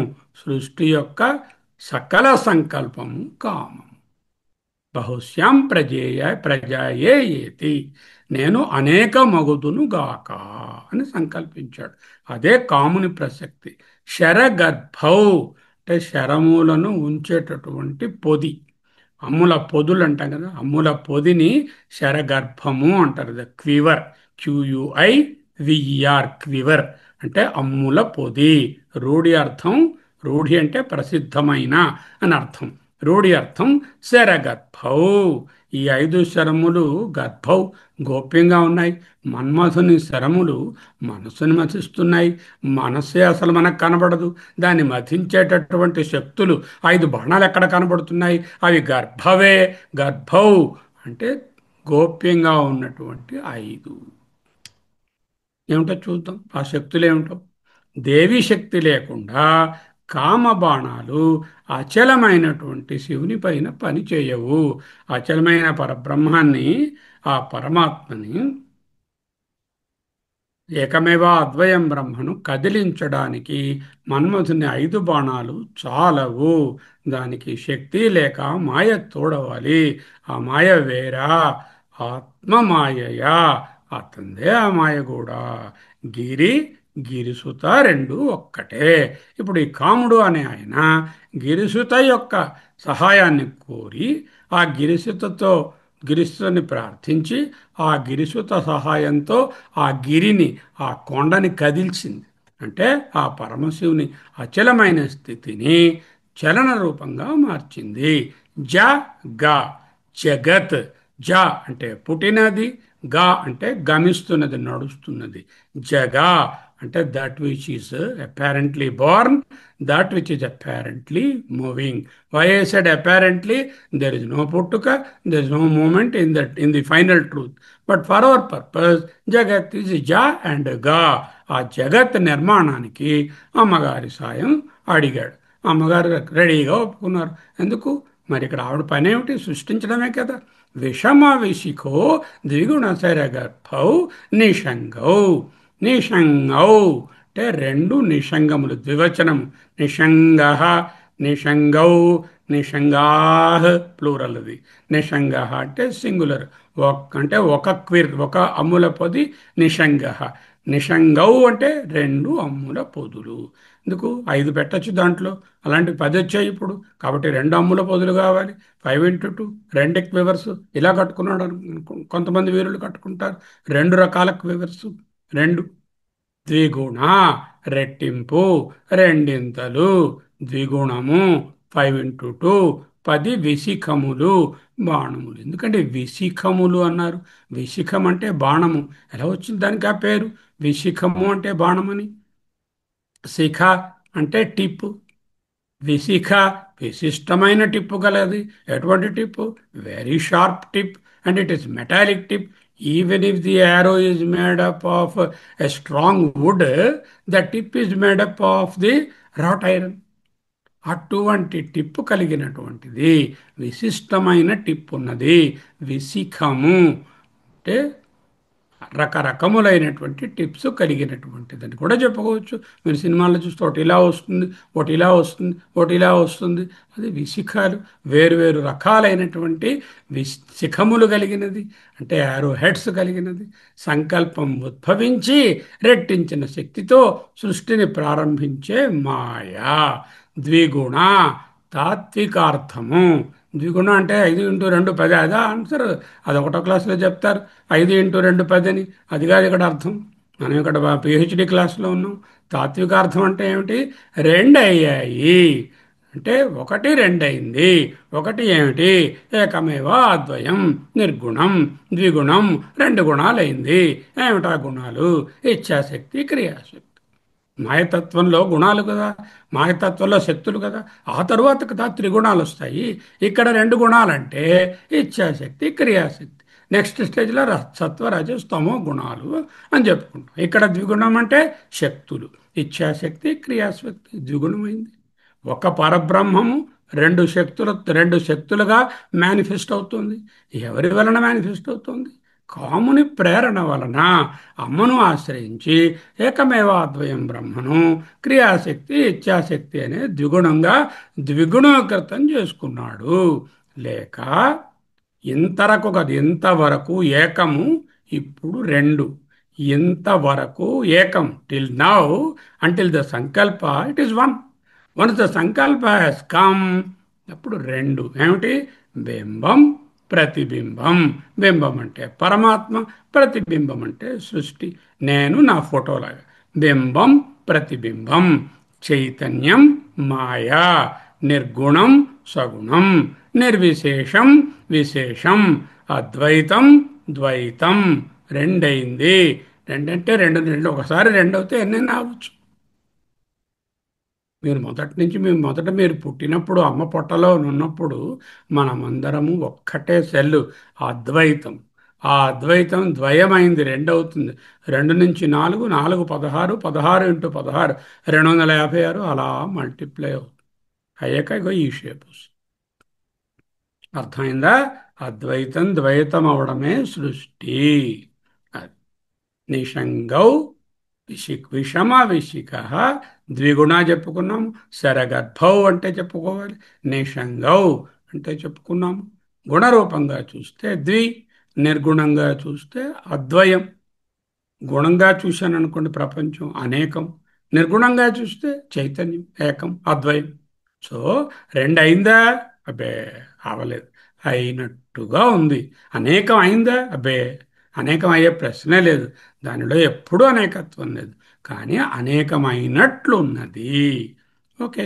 సృష్టి యొక్క సకల సంకల్పము కామం. బహుశ్యాం ప్రజాయే ఏతి, నేను అనేక మగుదును గాక అని సంకల్పించాడు. అదే కాముని ప్రసక్తి. శరగర్భౌ అంటే శరములను ఉంచేటటువంటి పొది. అమ్ముల పొదులు అంటాం కదా, అమ్ముల పొదిని శరగర్భము అంటారు. ద క్వివర్, QUIVER, క్వివర్ అంటే అమ్ముల పొది. రూఢి అర్థం, రూఢి అంటే ప్రసిద్ధమైన అని అర్థం. రూఢి అర్థం శరగర్భౌ. ఈ 5 శరములు గర్భౌ గోప్యంగా ఉన్నాయి. మన్మథుని శరములు మనస్సుని మథిస్తున్నాయి. మనస్సే అసలు మనకు కనబడదు. దాన్ని మథించేటటువంటి శక్తులు 5 బాణాలు ఎక్కడ కనబడుతున్నాయి? అవి గర్భవే. గర్భౌ అంటే గోప్యంగా ఉన్నటువంటి 5. ఏమిటో చూద్దాం ఆ శక్తులు ఏమిటో. దేవి శక్తి లేకుండా కామబాణాలు అచలమైనటువంటి శివుని పైన పని చేయవు. అచలమైన పరబ్రహ్మాన్ని, ఆ పరమాత్మని, ఏకమేవా అద్వయం బ్రహ్మను కదిలించడానికి మన్మథుని 5 బాణాలు చాలవు. దానికి శక్తి లేక మాయ తోడవాలి. ఆ మాయ వేరా, ఆత్మమాయయా, అతందే ఆ మాయ కూడా. గిరి, గిరిసుత రెండు ఒక్కటే. ఇప్పుడు ఈ కాముడు అనే ఆయన గిరిసుత యొక్క సహాయాన్ని కోరి ఆ గిరిసుతని ప్రార్థించి ఆ గిరిసుత సహాయంతో ఆ గిరిని, ఆ కొండని కదిల్చింది. అంటే ఆ పరమశివుని అచలమైన స్థితిని చలన రూపంగా మార్చింది. జ గ, జగత్. జ అంటే పుట్టినది, గా అంటే గమిస్తున్నది, నడుస్తున్నది. జగా అంటే that which is apparently Born, that which is apparently moving. Why I said apparently? There is no puttuka, there is no movement in the final truth. But for our purpose, Jagat is Ja and Ga. ఆ జగత్ నిర్మాణానికి అమ్మగారి సాయం అడిగాడు. అమ్మగారు రెడీగా ఒప్పుకున్నారు. ఎందుకు? మరి ఇక్కడ ఆవిడ పని ఏమిటి? సృష్టించడమే కదా. విషమ విశిఖో ద్విగుణ శరగర్భౌ నిషంగౌ. నిషంగౌ అంటే రెండు నిషంగములు, ద్వివచనము. నిషంగ, నిషంగౌ, నిషంగాహ్ ప్లూరల్ అది. నిషంగ అంటే సింగులర్. అంటే ఒక క్విర్, ఒక అమ్ముల పొది. నిషంగ. నిషంగౌ అంటే రెండు అమ్ముల పొదులు. ఎందుకు? ఐదు పెట్టచ్చు దాంట్లో, అలాంటి 10 వచ్చాయి ఇప్పుడు. కాబట్టి రెండు అమ్ముల పొదులు కావాలి. 5 into 2 రెండు క్వివర్స్. ఇలా కట్టుకున్నాడు కొంతమంది వీరులు కట్టుకుంటారు. రెండు రకాల క్వివర్స్. రెండు. ద్విగుణ రెట్టింపు, రెండింతలు. ద్విగుణము 5 into 2 10 విశిఖములు, బాణములు. ఎందుకంటే విశిఖములు అన్నారు. విశిఖం అంటే బాణము. ఎలా వచ్చింది దానికి ఆ పేరు? విశిఖము అంటే బాణమని. శిఖ అంటే టిప్. విశిఖ విశిష్టమైన టిప్పు కలది. ఎటువంటి tip? Very sharp tip. And it is metallic tip. Even if the arrow is made up of a strong wood, the tip is made up of the wrought iron. అటువంటి టిప్పు కలిగినటువంటిది, విశిష్టమైన టిప్ ఉన్నది విశిఖము. అంటే రకరకములైనటువంటి tips కలిగినటువంటిదని కూడా చెప్పుకోవచ్చు. మీరు సినిమాల్లో చూస్తే ఒకటి ఇలా వస్తుంది, ఒకటి ఇలా వస్తుంది, ఒకటి ఇలా వస్తుంది. అది విశిఖాలు. వేరు రకాలైనటువంటి శిఖములు కలిగినది. అంటే యారో హెడ్స్ కలిగినది. సంకల్పం ఉద్భవించి రెట్టించిన శక్తితో సృష్టిని ప్రారంభించే మాయా. ద్విగుణ తాత్వికార్థము. ద్విగుణ అంటే 5 into 2 10. అదా ఆన్సర్? అది ఒకటో క్లాసులో చెప్తారు. 5 into 2 10 అని. అది కాదు ఇక్కడ అర్థం. మనం ఇక్కడ పిహెచ్డి క్లాస్లో ఉన్నాం. తాత్వికార్థం అంటే ఏమిటి? రెండు అయ్యాయి అంటే ఒకటి రెండయింది. ఒకటి ఏమిటి? ఏకమేవా అద్వయం నిర్గుణం ద్విగుణం. రెండు గుణాలైంది. ఏమిటా గుణాలు? ఇచ్ఛాశక్తి, క్రియాశక్తి. మాయతత్వంలో గుణాలు కదా, మాయతత్వంలో శక్తులు కదా. ఆ తరువాత కదా త్రిగుణాలు వస్తాయి. ఇక్కడ రెండు గుణాలంటే ఇచ్ఛాశక్తి, క్రియాశక్తి. నెక్స్ట్ స్టేజ్లో సత్వ రజస్ తమో గుణాలు అని చెప్పుకుంటాం. ఇక్కడ ద్విగుణం అంటే శక్తులు. ఇచ్ఛాశక్తి, క్రియాశక్తి ద్విగుణమైంది. ఒక పరబ్రహ్మము రెండు శక్తులుగా మేనిఫెస్ట్ అవుతుంది. ఎవరి వలన మేనిఫెస్ట్ అవుతుంది? కాముని ప్రేరణ వలన. అమ్మను ఆశ్రయించి ఏకమేవాద్వయం బ్రహ్మను క్రియాశక్తి, ఇచ్ఛాశక్తి అనే ద్విగుణంగా ద్విగుణీకృతం చేసుకున్నాడు. లేక ఇంతరకు కాదు, ఇంతవరకు ఏకము, ఇప్పుడు రెండు. ఇంతవరకు ఏకం. టిల్ నౌ, అంటిల్ ద సంకల్ప, it is one. Once the సంకల్ప హ్యాస్ కమ్, అప్పుడు రెండు. ఏమిటి? బింబం, ప్రతిబింబం. బింబం అంటే పరమాత్మ, ప్రతిబింబం అంటే సృష్టి. నేను నా ఫోటోలాగా. బింబం, ప్రతిబింబం. చైతన్యం, మాయా. నిర్గుణం, సగుణం. నిర్విశేషం, విశేషం. అద్వైతం, ద్వైతం. రెండైంది. రెండంటే రెండు. రెండు ఒకసారి రెండు అవుతే ఎన్నైనా అవ్వచ్చు. మీరు పుట్టినప్పుడు అమ్మ పొట్టలో ఉన్నప్పుడు మనమందరము ఒక్కటే సెల్లు. ఆ అద్వైతం. ఆ అద్వైతం ద్వయమైంది, రెండవుతుంది. 2 నుంచి 4, 4 16, 16 into 16 256. అలా మల్టిప్లై అవుతుంది. అయ్యాక ఇగో ఈ షేప్ వస్తుంది. అర్థమైందా? అద్వైతం ద్వైతం అవడమే సృష్టి. అది. నిషంగౌ విషమ విశిఖ. ద్విగుణ చెప్పుకున్నాం. శరగర్భౌ అంటే చెప్పుకోవాలి. నిషంగౌ అంటే చెప్పుకున్నాము. గుణరూపంగా చూస్తే ద్వి, నిర్గుణంగా చూస్తే అద్వయం. గుణంగా చూశాను అనుకోండి ప్రపంచం అనేకం. నిర్గుణంగా చూస్తే చైతన్యం ఏకం, అద్వయం. సో రెండు అయిందా? అబ్బే, అవలేదు. అయినట్టుగా ఉంది. అనేకం అయిందా? అబ్బే, అనేకం అయ్యే ప్రశ్నే లేదు. దానిలో ఎప్పుడూ అనేకత్వం లేదు. కానీ అనేకమైనట్లు ఉన్నది. ఓకే.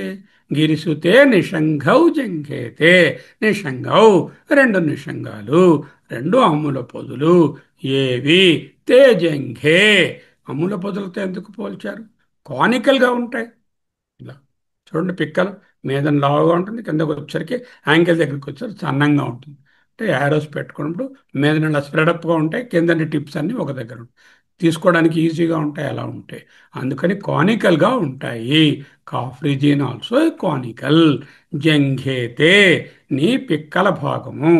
గిరిసుతే నిషంఘౌ జంఘేతే. నిషంఘౌ రెండు నిషంగాలు, రెండు అమ్ముల పొదులు. ఏవి? తే జంఘే. అమ్ముల పొదులతో ఎందుకు పోల్చారు? కానికల్గా ఉంటాయి. ఇలా చూడండి, పిక్కలు మీద లావుగా ఉంటుంది, కిందకు వచ్చరికి యాంగిల్ దగ్గరికి వచ్చేసరికి సన్నంగా ఉంటుంది. అంటే యారోస్ పెట్టుకున్నప్పుడు మీద నుండి స్ప్రెడప్గా ఉంటాయి, కింద టిప్స్ అన్నీ ఒక దగ్గర ఉంటాయి. తీసుకోవడానికి ఈజీగా ఉంటాయి అలా ఉంటాయి. అందుకని కానికల్గా ఉంటాయి. Calf region also conical. జంఘేతే నీ పిక్కల భాగము,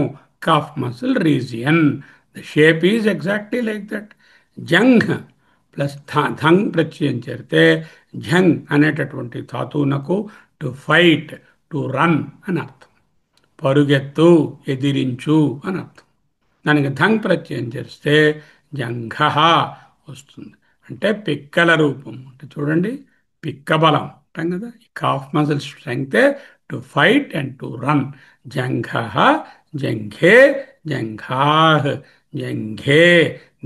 calf muscle region. The shape is exactly like that. జంఘ్ ప్లస్ ధంగ్ ప్రత్యయం చేరితే ఝంగ్ అనేటటువంటి ధాతువునకు టు ఫైట్, టు రన్ అని అర్థం. పరుగెత్తు, ఎదిరించు అని అర్థం. దానికి ధంగ్ ప్రత్యయం చేస్తే జంఘ వస్తుంది. అంటే పిక్కల రూపం అంటే చూడండి, పిక్క బలం అంటాం కదా. ఈ కాఫ్ మజిల్ స్ట్రెంగ్తే to fight and to run. జంఘ, జంఘే, జంఘాహ్. జంఘే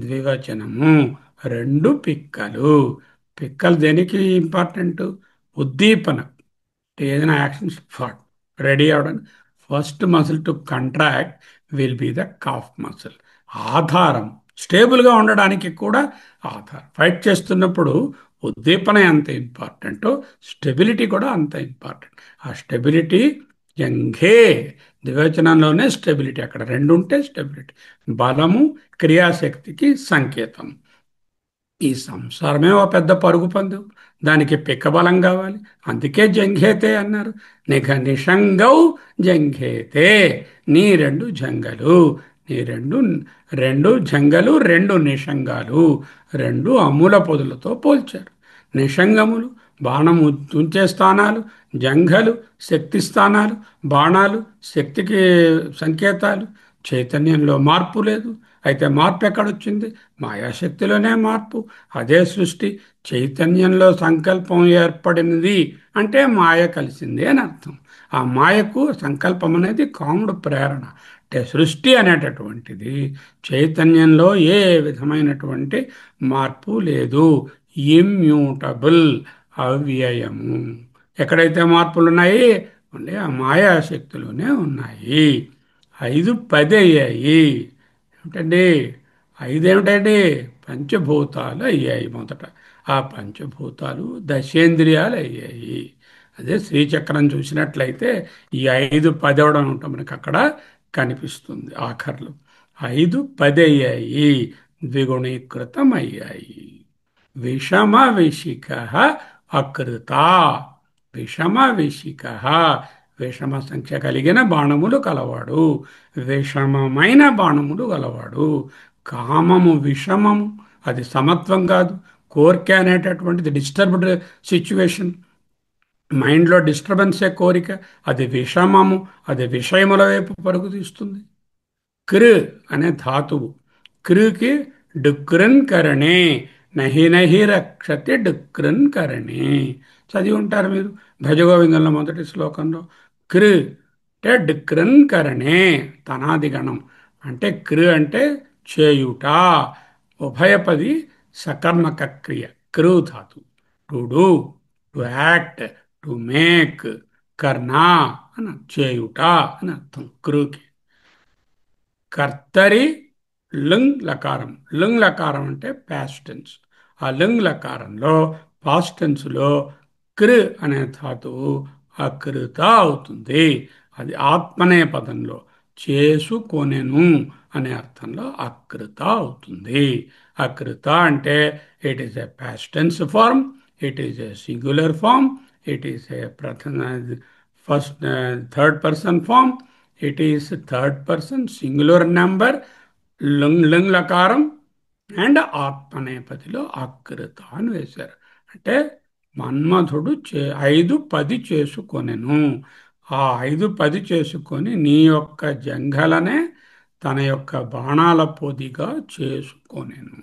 ద్వివచనము, రెండు పిక్కలు. పిక్కలు దేనికి ఇంపార్టెంట్? ఉద్దీపన, ఏదైనా యాక్షన్ ఫాట్ రెడీ అవడానికి first muscle to contract will be the calf muscle. ఆధారం స్టేబుల్గా ఉండడానికి కూడా ఆధారం. ఫైట్ చేస్తున్నప్పుడు ఉద్దీపన ఎంత ఇంపార్టెంటో స్టెబిలిటీ కూడా అంత ఇంపార్టెంట్. ఆ స్టెబిలిటీ జంఘే ద్వివచనంలోనే స్టెబిలిటీ. అక్కడ రెండు ఉంటే స్టెబిలిటీ. బలము క్రియాశక్తికి సంకేతం. ఈ సంసారమే ఒక పెద్ద పరుగు పందు. దానికి పిక్కబలం కావాలి. అందుకే జంఘేతే అన్నారు. నిషంగౌ జంఘేతే. నీ రెండు జంగలు, నీ రెండు రెండు జంగలు, రెండు నిషంగాలు, రెండు అమ్ముల పొదులతో పోల్చారు. నిషంగములు బాణము ఉంచే స్థానాలు, జంఘలు శక్తి స్థానాలు, బాణాలు శక్తికి సంకేతాలు. చైతన్యంలో మార్పు లేదు. అయితే మార్పు ఎక్కడొచ్చింది? మాయాశక్తిలోనే మార్పు. అదే సృష్టి. చైతన్యంలో సంకల్పం ఏర్పడినది అంటే మాయ కలిసింది అని అర్థం. ఆ మాయకు సంకల్పం అనేది కాముడు ప్రేరణ. అంటే సృష్టి అనేటటువంటిది చైతన్యంలో ఏ విధమైనటువంటి మార్పు లేదు. ఇమ్యూటబుల్, అవ్యయము. ఎక్కడైతే మార్పులు ఉన్నాయి ఓన్లీ ఆ మాయాశక్తిలోనే ఉన్నాయి. 5 10 అయ్యాయి. ఏమిటండి? 5 ఏమిటండి? పంచభూతాలు అయ్యాయి మొదట. ఆ పంచభూతాలు దశేంద్రియాలు అయ్యాయి. అదే శ్రీచక్రం చూసినట్లయితే ఈ 5 10 అవడం ఉంటాం మనకి అక్కడ కనిపిస్తుంది. ఆఖర్లు 5 10 అయ్యాయి, ద్విగుణీకృతం అయ్యాయి. విషమ విషిక అకృత. విషమ విషిక, విషమ సంఖ్య కలిగిన బాణములు కలవాడు, విషమమైన బాణములు గలవాడు. కామము విషమము, అది సమత్వం కాదు. కోరిక అనేటటువంటిది డిస్టర్బ్డ్ సిచ్యువేషన్. మైండ్లో డిస్టర్బెన్సే కోరిక. అది విషమము, అది విషయముల వైపు పరుగు తీస్తుంది. కృ అనే ధాతువు, కృకి డుక్రన్ కరణే, నహి నహి రక్షతి డుక్రన్ కరణే. చదివి ఉంటారు మీరు భజగోవిందంలో మొదటి శ్లోకంలో. కృ అంటే డుక్రన్ కరణే, తనాది గణం. అంటే కృ అంటే చేయుట, ఉభయపది సకర్మక క్రియ. కృ ధాతు. To do, to act, to make. కర్ణ అని చేయుట అని అర్థం కృకి. కర్తరి లుంగ్ లకారం. లుంగ్ లకారం అంటే పాస్ట్ టెన్స్. ఆ లుంగ్ లకారంలో పాస్ట్ టెన్స్లో కృ అనే ధాతువు అకృత అవుతుంది. అది ఆత్మనే పదంలో చేసుకొనెను అనే అర్థంలో అకృత అవుతుంది. అకృత అంటే it is a past tense form, it is a singular form, it is a ప్రథమ first third person form, it is third person singular number, లుంగ్ లకారం అండ్ ఆత్మనేపథిలో అకృత అని వేశారు. అంటే మన్మధుడు 5 10 చేసుకొనెను. ఆ 5 10 చేసుకొని నీ యొక్క జంఘలనే తన యొక్క బాణాల పొదిగా చేసుకొనెను.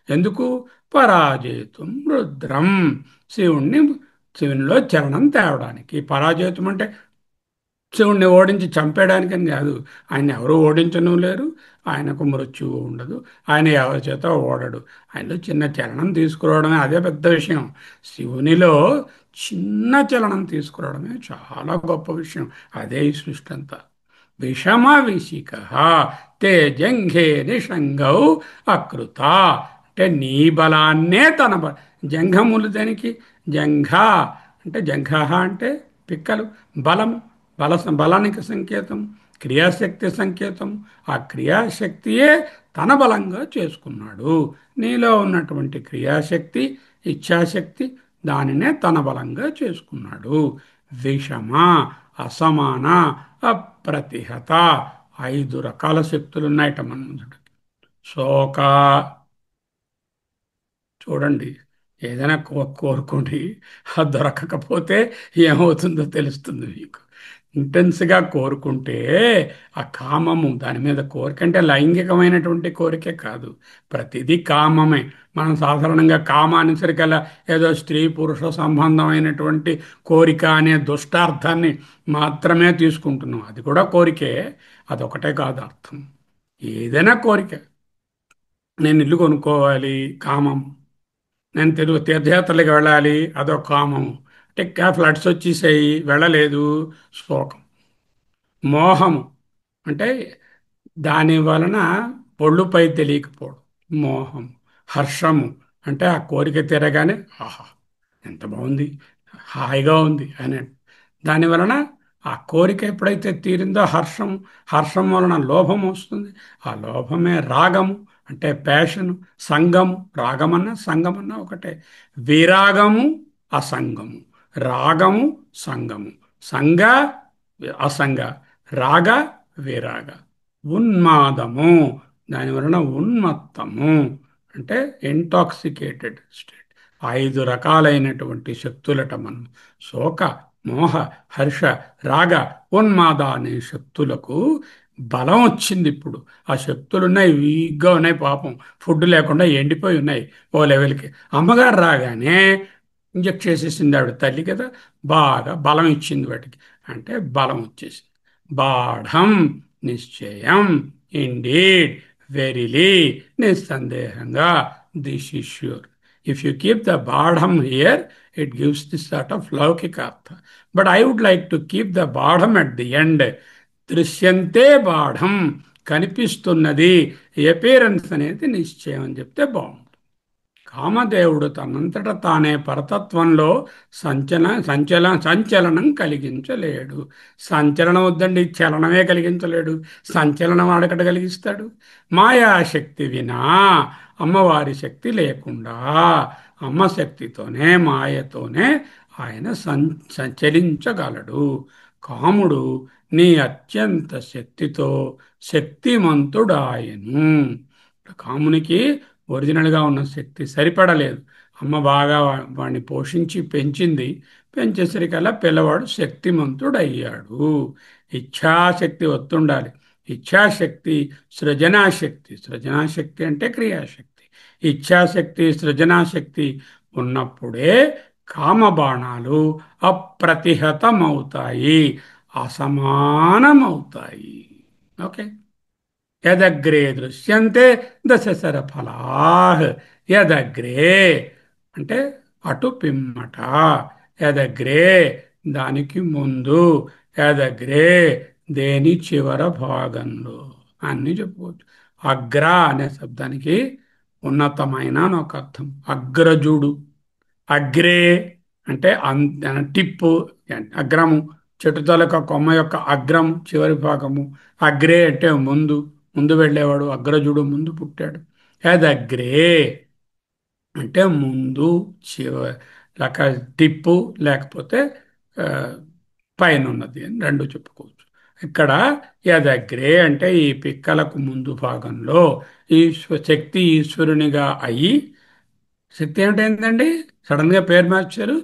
ఎందుకు? పరాజేతం రుద్రం. శివుణ్ణి, శివునిలో చరణం తేవడానికి. పరాజేతం అంటే శివుణ్ణి ఓడించి చంపేయడానికని కాదు. ఆయన ఎవరు ఓడించను లేరు, ఆయనకు మృత్యువు ఉండదు, ఆయన ఎవరి చేత ఓడడు. ఆయనలో చిన్న చలనం తీసుకురావడమే అదే పెద్ద విషయం. శివునిలో చిన్న చలనం తీసుకురావడమే చాలా గొప్ప విషయం. అదే ఈ సృష్టి అంతా. విషమ విషిక తే జంఘే నిషంగౌ అకృత. అంటే నీ బలాన్నే తన జంఘములు దానికి. జంఘ అంటే జంఘ అంటే పిక్కలు, బలం, బలానికి సంకేతం. క్రియాశక్తి సంకేతం. ఆ క్రియాశక్తియే తన బలంగా చేసుకున్నాడు. నీలో ఉన్నటువంటి క్రియాశక్తి, ఇచ్ఛాశక్తి, దానినే తన బలంగా చేసుకున్నాడు. విషమ, అసమాన, అప్రతిహత, 5 రకాల శక్తులు ఉన్నాయట మన్మధుడికి. శోక, చూడండి, ఏదైనా కోరుకోండి, అది దొరకకపోతే ఏమవుతుందో తెలుస్తుంది మీకు. ఇంటెన్స్గా కోరుకుంటే ఆ కామము, దాని మీద కోరిక అంటే లైంగికమైనటువంటి కోరికే కాదు, ప్రతిదీ కామమే. మనం సాధారణంగా కామానుసరికల్లా ఏదో స్త్రీ పురుష సంబంధమైనటువంటి కోరిక అనే దుష్టార్థాన్ని మాత్రమే తీసుకుంటున్నాం. అది కూడా కోరికే, అదొకటే కాదు అర్థం. ఏదైనా కోరిక. నేను ఇల్లు కొనుక్కోవాలి, కామం. నేను తెలుగు తీర్థయాత్రలకు వెళ్ళాలి, అదొక కామం. అంటే ఫ్లడ్స్ వచ్చేసాయి, వెళ్ళలేదు, శోకం. మోహము అంటే దాని వలన పొళ్ళుపై తెలియకపోవడం, మోహం. హర్షము అంటే ఆ కోరిక తీరగానే ఆహా, ఎంత బాగుంది, హాయిగా ఉంది అని. దాని వలన ఆ కోరిక ఎప్పుడైతే తీరిందో హర్షం, హర్షం వలన లోభం వస్తుంది. ఆ లోభమే రాగము, అంటే ప్యాషను. సంగము, రాగమన్నా సంగమన్నా ఒకటే. విరాగము, అసంగము. రాగము, సంగము. సంగ, అసంగ. రాగ, విరాగ. ఉన్మాదము, దాని వలన ఉన్మత్తము, అంటే ఇంటాక్సికేటెడ్ స్టేట్. 5 రకాలైనటువంటి శక్తులట మనం. శోక, మోహ, హర్ష, రాగ, ఉన్మాద అనే శక్తులకు బలం వచ్చింది ఇప్పుడు. ఆ శక్తులు ఉన్నాయి, వీక్గా ఉన్నాయి పాపం, ఫుడ్ లేకుండా ఎండిపోయి ఉన్నాయి ఓ లెవెల్కి. అమ్మగారు రాగానే ఇంజెక్ట్ చేసేసింది ఆవిడ, తల్లి కదా, బాగా బలం ఇచ్చింది వాటికి. అంటే బలం వచ్చేసింది. బాఢం, నిశ్చయం, ఇండీడ్, వెరీలీ, నిస్సందేహంగా, this is sure. If you keep the బాఢం here, it gives this sort of laukika artha. But I would like to keep the బాఢం at the end. దృశ్యంతే బాఢం, కనిపిస్తున్నది, అపీరెన్స్ అనేది నిశ్చయం అని చెప్తే బాగుంటుంది. కామదేవుడు తనంతట తానే పరతత్వంలో సంచలనం కలిగించలేడు. సంచలనం వద్దండి, చలనమే కలిగించలేడు. సంచలనం ఆడకట కలిగిస్తాడు. మాయాశక్తి వినా, అమ్మవారి శక్తి లేకుండా, అమ్మ శక్తితోనే, మాయతోనే ఆయన సంచలించగలడు. కాముడు నీ అత్యంత శక్తితో శక్తిమంతుడాయను. కామునికి ఒరిజినల్గా ఉన్న శక్తి సరిపడలేదు. అమ్మ బాగా వాడిని పోషించి పెంచింది. పెంచేసరికల్లా పిల్లవాడు శక్తిమంతుడయ్యాడు. ఇచ్ఛాశక్తి ఒత్తుండాలి. ఇచ్ఛాశక్తి, సృజనాశక్తి. సృజనాశక్తి అంటే క్రియాశక్తి. ఇచ్ఛాశక్తి, సృజనాశక్తి ఉన్నప్పుడే కామబాణాలు అప్రతిహతమవుతాయి, అసమానమవుతాయి. ఓకే. యదగ్రే దృశ్యంతే దశసర ఫలాహ్. యదగ్రే అంటే అటు పిమ్మట, యదగ్రే దానికి ముందు, యదగ్రే దేని చివర భాగంలో, అన్ని చెప్పుకోవచ్చు. అగ్ర అనే శబ్దానికి ఉన్నతమైన అని ఒక అర్థం. అగ్రజుడు, అగ్రే అంటే టిప్పు, అగ్రము, చెట్టు తాలూకా కొమ్మ యొక్క అగ్రం, చివరి భాగము. అగ్రే అంటే ముందు, ముందు వెళ్ళేవాడు, అగ్రజుడు, ముందు పుట్టాడు. అగ్రే అంటే ముందు, లేక టిప్పు, లేకపోతే ఆ, పైన ఉన్నది అని రెండు చెప్పుకోవచ్చు. ఇక్కడ యదగ్రే అంటే ఈ పిక్కలకు ముందు భాగంలో శక్తి ఈశ్వరునిగా అయి, శక్తి ఏమిటైందండి, సడన్ గా పేరు మార్చారు,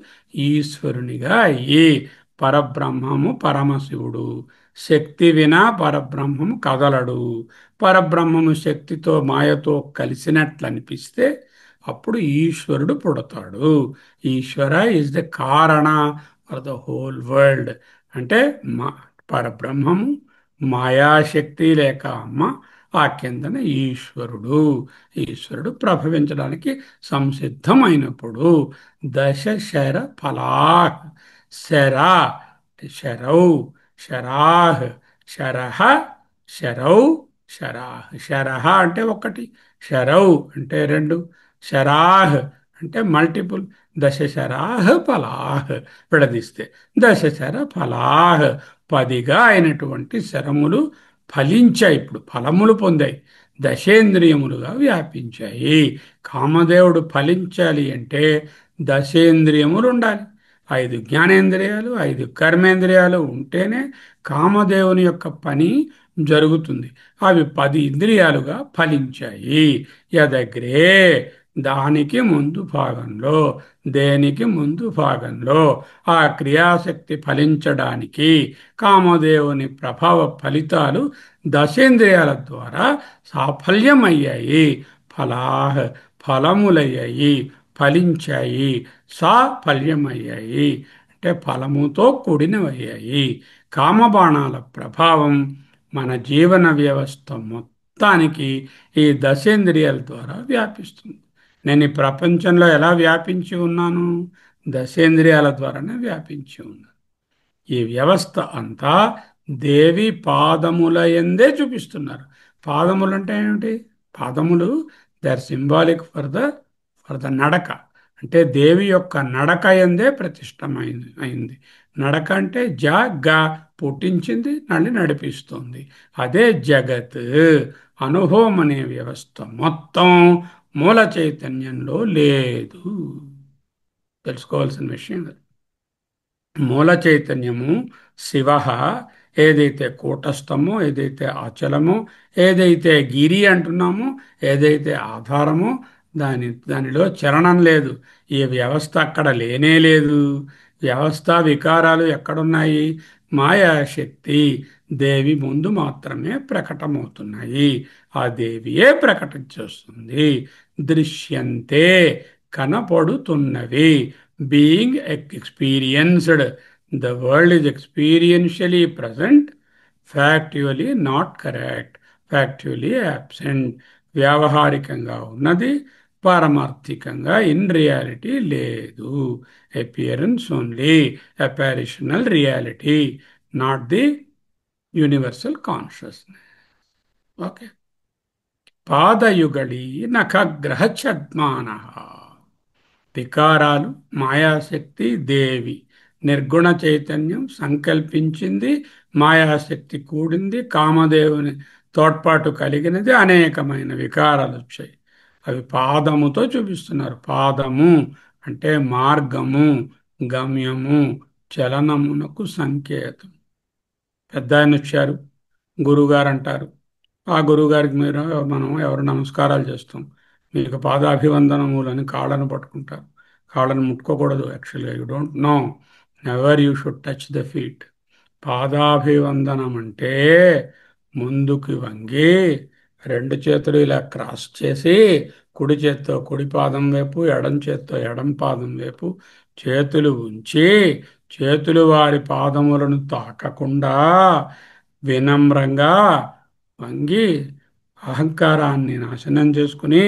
ఈశ్వరునిగా అయ్యి. పరబ్రహ్మము పరమశివుడు. శక్తి వినా పరబ్రహ్మము కదలడు. పరబ్రహ్మము శక్తితో మాయతో కలిసినట్లు అనిపిస్తే అప్పుడు ఈశ్వరుడు పుడతాడు. ఈశ్వర ఈజ్ ద కారణ ఫర్ ద హోల్ వరల్డ్. అంటే మా పరబ్రహ్మము, మాయాశక్తి లేక అమ్మ, ఆ కిందన ఈశ్వరుడు. ఈశ్వరుడు ప్రభవించడానికి సంసిద్ధమైనప్పుడు దశ శర ఫలాహ్. శర, శరౌ, శరాహ్, శరహ, శరౌ, శరాహ్. శరహ అంటే ఒకటి, శరౌ అంటే రెండు, శరాహ్ అంటే మల్టిపుల్. దశ శరాహ్ ఫలాహ్ విడదీస్తే దశ శర ఫలాహ్, పదిగా అయినటువంటి శరములు ఫలించాయి, ఇప్పుడు ఫలములు పొందాయి, దశేంద్రియములుగా వ్యాపించాయి. కామదేవుడు ఫలించాలి అంటే దశేంద్రియములు ఉండాలి. ఐదు జ్ఞానేంద్రియాలు, ఐదు కర్మేంద్రియాలు ఉంటేనే కామదేవుని యొక్క పని జరుగుతుంది. అవి 10 ఇంద్రియాలుగా ఫలించాయి. యదగ్రే, దానికి ముందు భాగంలో, దేనికి ముందు భాగంలో ఆ క్రియాశక్తి ఫలించడానికి కామదేవుని ప్రభావ ఫలితాలు దశేంద్రియాల ద్వారా సాఫల్యమయ్యాయి. ఫలాహ, ఫలములయ్యాయి, ఫలించాయి. సాఫల్యమయ్యాయి అంటే ఫలముతో కూడినవయ్యాయి. కామబాణాల ప్రభావం మన జీవన వ్యవస్థ మొత్తానికి ఈ దశేంద్రియాల ద్వారా వ్యాపిస్తుంది. నేను ఈ ప్రపంచంలో ఎలా వ్యాపించి ఉన్నాను? దశేంద్రియాల ద్వారానే వ్యాపించి ఉన్నాను. ఈ వ్యవస్థ అంతా దేవి పాదముల యందే చూపిస్తున్నారు. పాదములు అంటే ఏమిటి? పాదములు they are symbolic for the నడక. అంటే దేవి యొక్క నడక యందే ప్రతిష్టమైంది అయింది. నడక అంటే గా పుట్టించింది, నన్ను నడిపిస్తుంది. అదే జగత్. అనుభవం అనే వ్యవస్థ మొత్తం మూల చైతన్యంలో లేదు. తెలుసుకోవాల్సిన విషయం అది. మూల చైతన్యము శివ, ఏదైతే కూటస్థమో, ఏదైతే అచలమో, ఏదైతే గిరి అంటున్నామో, ఏదైతే ఆధారమో, దానిలో చలనం లేదు. ఈ వ్యవస్థ అక్కడ లేనే లేదు. వ్యవస్థ వికారాలు ఎక్కడున్నాయి? మాయాశక్తి దేవి ముందు మాత్రమే ప్రకటమవుతున్నాయి. ఆ దేవియే ప్రకటించేస్తుంది. దృశ్యంతే, కనపడుతున్నవి. Being experienced, the world is experientially present, factually not correct, factually absent. వ్యావహారికంగా ఉన్నది, పారమార్థికంగా ఇన్ రియాలిటీ లేదు. Appearance only, apparitional reality, not the universal consciousness. Okay. పాదయుగళీ నఖగ్రహ ఛద్మాన. వికారాలు మాయాశక్తి దేవి, నిర్గుణ చైతన్యం సంకల్పించింది, మాయాశక్తి కూడింది, కామదేవుని తోడ్పాటు కలిగినది, అనేకమైన వికారాలు వచ్చాయి. అవి పాదముతో చూపిస్తున్నారు. పాదము అంటే మార్గము, గమ్యము, చలనమునకు సంకేతం. పెద్ద ఆయన వచ్చారు, గురువుగారు అంటారు. ఆ గురువుగారికి మనం ఎవరు నమస్కారాలు చేస్తాం. మీకు పాదాభివందనములని కాళ్ళను పట్టుకుంటారు. కాళ్ళను ముట్టుకోకూడదు. యాక్చువల్గా you don't know, never you should touch the feet. పాదాభివందనం అంటే ముందుకు వంగి రెండు చేతులు ఇలా క్రాస్ చేసి, కుడి చేత్తో కుడి పాదం వైపు, ఎడం చేత్తో ఎడం పాదం వైపు చేతులు ఉంచి, చేతులు వారి పాదములను తాకకుండా వినమ్రంగా వంగి అహంకారాన్ని నాశనం చేసుకుని,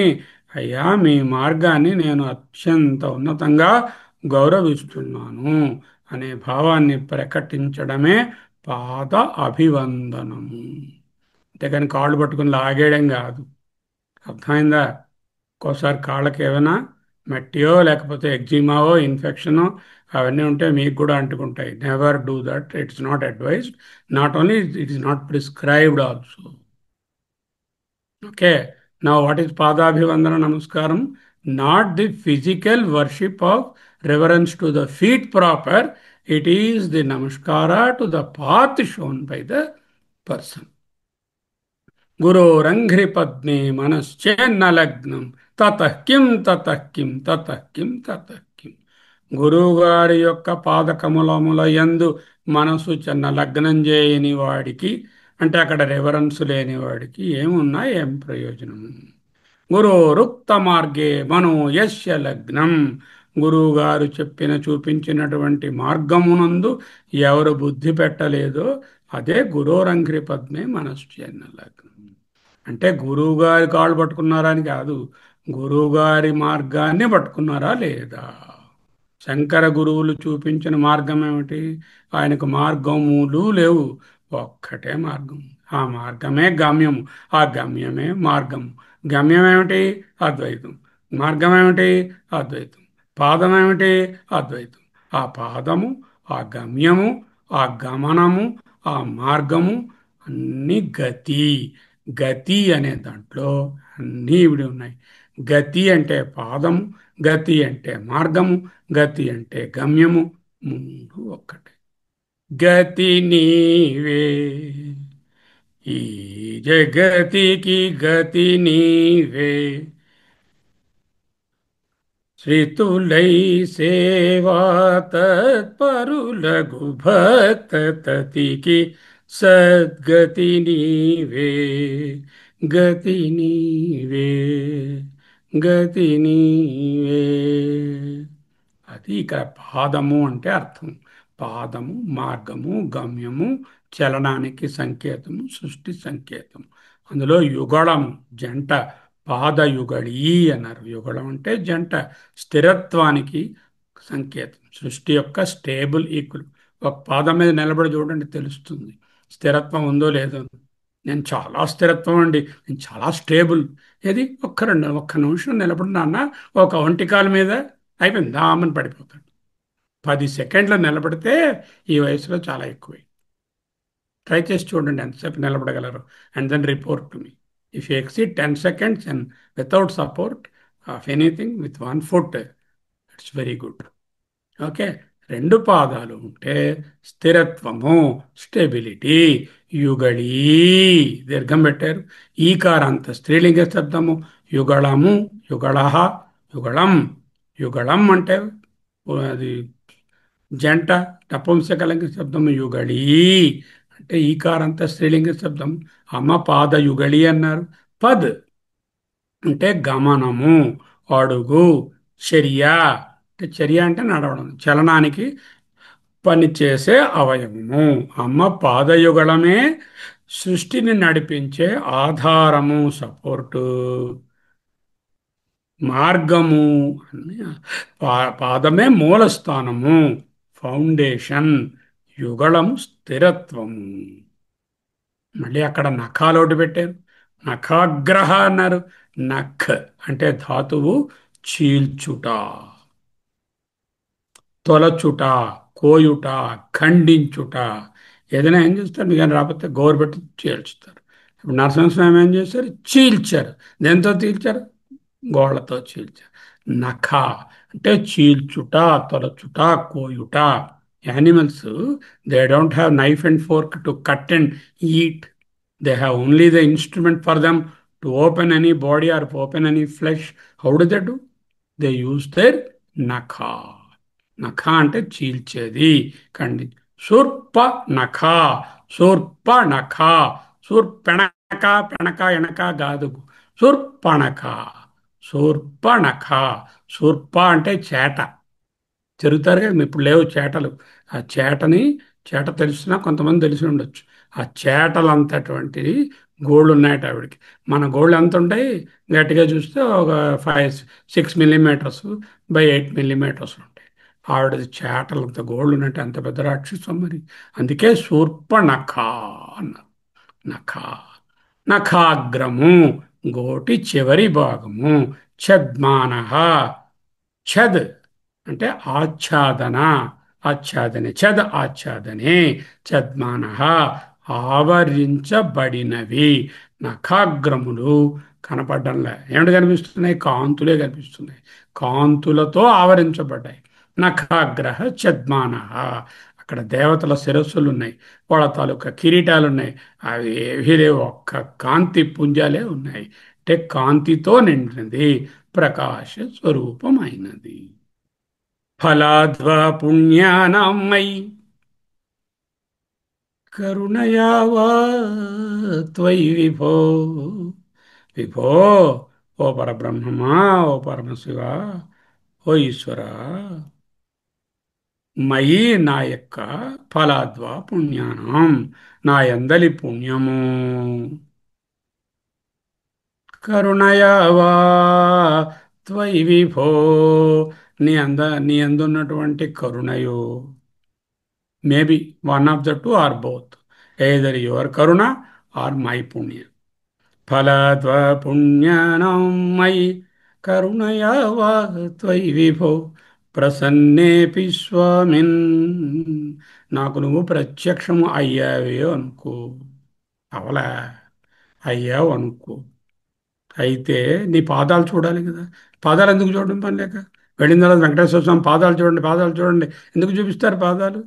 అయ్యా మీ మార్గాన్ని నేను అత్యంత ఉన్నతంగా గౌరవిస్తున్నాను అనే భావాన్ని ప్రకటించడమే పాద అభివందనము. అంతేకాని కాళ్ళు పట్టుకుని లాగేయడం కాదు. అర్థమైందా? ఒక్కోసారి కాళ్ళకి ఏమైనా మట్టియో లేకపోతే ఎగ్జిమావో ఇన్ఫెక్షనో అవన్నీ ఉంటే మీకు కూడా అంటుకుంటాయి. Never do that. It's not advised. Not only it is not prescribed also. Okay. Now, what is Padabhivandana Namaskaram? Not the physical worship of reverence to the feet proper. It is the Namaskara to the path shown by the person. గురోరంఘ్రి పద్మే మనశ్చేన్న లగ్నం తతః కిం తతః కిం తతః కిం తతః కిం. గురువుగారి యొక్క పాదకములముల యందు మనసు చిన్న లగ్నం చేయని వాడికి, అంటే అక్కడ రెవరెన్స్ లేని వాడికి ఏమున్నా ఏం ప్రయోజనం? గురోరుక్త మార్గే మనో యస్య లగ్నం. గురువుగారు చెప్పిన చూపించినటువంటి మార్గమునందు ఎవరు బుద్ధి పెట్టలేదో అదే గురోరంఘ్రి పద్మే మనశ్చేన్న లగ్నం. అంటే గురువుగారి కాళ్ళు పట్టుకున్నారా అని కాదు, గురువుగారి మార్గాన్ని పట్టుకున్నారా లేదా. శంకర గురువులు చూపించిన మార్గం ఏమిటి? ఆయనకు మార్గములు లేవు, ఒక్కటే మార్గం. ఆ మార్గమే గమ్యము, ఆ గమ్యమే మార్గము. గమ్యం ఏమిటి? అద్వైతం. మార్గం ఏమిటి? అద్వైతం. పాదం ఏమిటి? అద్వైతం. ఆ పాదము, ఆ గమ్యము, ఆ గమనము, ఆ మార్గము అన్ని గతి. గతి అనే దాంట్లో అన్నీ ఇవిడి ఉన్నాయి. గతి అంటే పాదము, గతి అంటే మార్గము, గతి అంటే గమ్యము. మూడు ఒక్కటే. గతి నీవే, ఈ జగతికి గతి నీవే. శ్రీతులై సేవా తత్పరులగు భక్త తతికి సద్గతి నీవే. గతి నీవే, గతి నీవే. అది ఇక్కడ పాదము అంటే అర్థం. పాదము, మార్గము, గమ్యము, చలనానికి సంకేతము, సృష్టి సంకేతం. అందులో యుగళం జంట, పాదయుగళీ అన్నారు. యుగళం అంటే జంట, స్థిరత్వానికి సంకేతం. సృష్టి యొక్క స్టేబుల్ ఈక్వల్. ఒక పాదం మీద నిలబడి చూడండి, తెలుస్తుంది స్థిరత్వం ఉందో లేదో. నేను చాలా స్థిరత్వం అండి, నేను చాలా స్టేబుల్. ఏది ఒక్క నిమిషం నిలబడినా ఒక ఒంటికాల మీద అయిపోయింది, దామని పడిపోతాడు. 10 సెకండ్లు నిలబడితే ఈ వయసులో చాలా ఎక్కువ. ట్రై చేసి చూడండి ఎంతసేపు నిలబడగలరు, and then report to me. If you exceed 10 seconds and without support of anything with 1 foot, it's very good. Okay. రెండు పాదాలు ఉంటే స్థిరత్వము, స్టెబిలిటీ. యుగళీ, దీర్ఘం పెట్టారు. ఈకారాంత స్త్రీలింగ శబ్దము. యుగళము, యుగళ, యుగళం. యుగళం అంటే అది జంట, నపుంసకలింగ శబ్దము. యుగళీ అంటే ఈకారంత స్త్రీలింగ శబ్దం. అమ్మ పాద యుగళి అన్నారు. పద్ అంటే గమనము, అడుగు. చర్య అంటే, చర్య అంటే నడవడం, చలనానికి పనిచేసే అవయవము. అమ్మ పాదయుగళమే సృష్టిని నడిపించే ఆధారము, సపోర్టు. మార్గము అని, పాదమే మూల స్థానము, ఫౌండేషన్. యుగళము స్థిరత్వము. మళ్ళీ అక్కడ నఖాలోటి పెట్టారు. నఖాగ్రహ అన్నారు. నఖ్ అంటే ధాతువు, చీల్చుట, తొలచుట, కోయుట, ఖండించుట. ఏదైనా ఏం చేస్తారు, మీకు కానీ రాకపోతే గోరు పెట్టి చీల్చుతారు. ఇప్పుడు నరసింహస్వామి ఏం చేశారు, చీల్చారు. దేంతో చీల్చారు, గోళ్లతో చీల్చారు. నఖ అంటే చీల్చుట, తొలచుట, కోయుట. Animals, they don't have knife and fork to cut and eat. They have only the instrument for them to open any body or open any flesh. How do they do? They use their nakha. నఖ అంటే చీల్చేది, ఖండి. శూర్ప నఖ, శూర్ప నఖ. శూర్పెణక, పెణక ఎనక కాదు, శూర్పణఖ, శూర్పణఖ. శూర్ప అంటే చేట. తిరుగుతారు కదా, ఇప్పుడు లేవు చేటలు. ఆ చేటని, చేట తెలిసినా కొంతమంది తెలిసి ఉండొచ్చు. ఆ చేటలంతటువంటి గోళ్ళు ఉన్నాయట ఆవిడకి. మన గోళ్ళు ఎంత ఉంటాయి, గట్టిగా చూస్తే ఒక 5-6 millimeters by 8 millimeters ఉంటాయి. ఆవిడది చేటలంత గోళ్ళు ఉన్నట్టు, అంత పెద్ద రాక్షసం మరి. అందుకే శూర్ప నఖ అన్నారు. నఖ, నఖాగ్రము, గోటి చివరి భాగము. ఛద్మాన, ఛద్ అంటే ఆచ్ఛాదన, ఆచ్ఛాదనే, ఛద్ ఆచ్ఛాదనే. ఛద్మాన ఆవరించబడినవి. నఖాగ్రములు కనపడ్డంలే, ఏమిటి కనిపిస్తున్నాయి, కాంతులే కనిపిస్తున్నాయి. కాంతులతో ఆవరించబడ్డాయి. నఖాగ్రహ ఛద్మాన. అక్కడ దేవతల శిరస్సులు ఉన్నాయి, వాళ్ళ తాలూకా కిరీటాలు ఉన్నాయి. అవి ఏవీ లేవు, ఒక్క కాంతి పుంజాలే ఉన్నాయి. అంటే కాంతితో నిండినది, ప్రకాశ స్వరూపమైనది. ఫలాద్వా పుణ్యానాం మయి కరుణయా వా త్వయి విభో. విభో, ఓ పరబ్రహ్మమా, ఓ పరమశివ, ఓ ఈశ్వర. మయి నా యొక్క, ఫలాద్వా పుణ్యానం నా యందలి పుణ్యము. కరుణయా వా త్వయి విభో, నీ అందున్నటువంటి కరుణయో. Maybe one of the two or both. Either your కరుణ ఆర్ మై పుణ్య. ఫలత్వ పుణ్యానం మయి కరుణయా వా త్వయి విభో. ప్రసన్నేపి స్వామిన్, నాకు నువ్వు ప్రత్యక్షము అయ్యావే అనుకో. అవలా అయ్యావు అనుకో. అయితే నీ పాదాలు చూడాలి కదా. పాదాలు ఎందుకు చూడడం పని లేక? వెళ్ళిన తర్వాత వెంకటేశ్వర స్వామి పాదాలు చూడండి, పాదాలు చూడండి ఎందుకు చూపిస్తారు పాదాలు?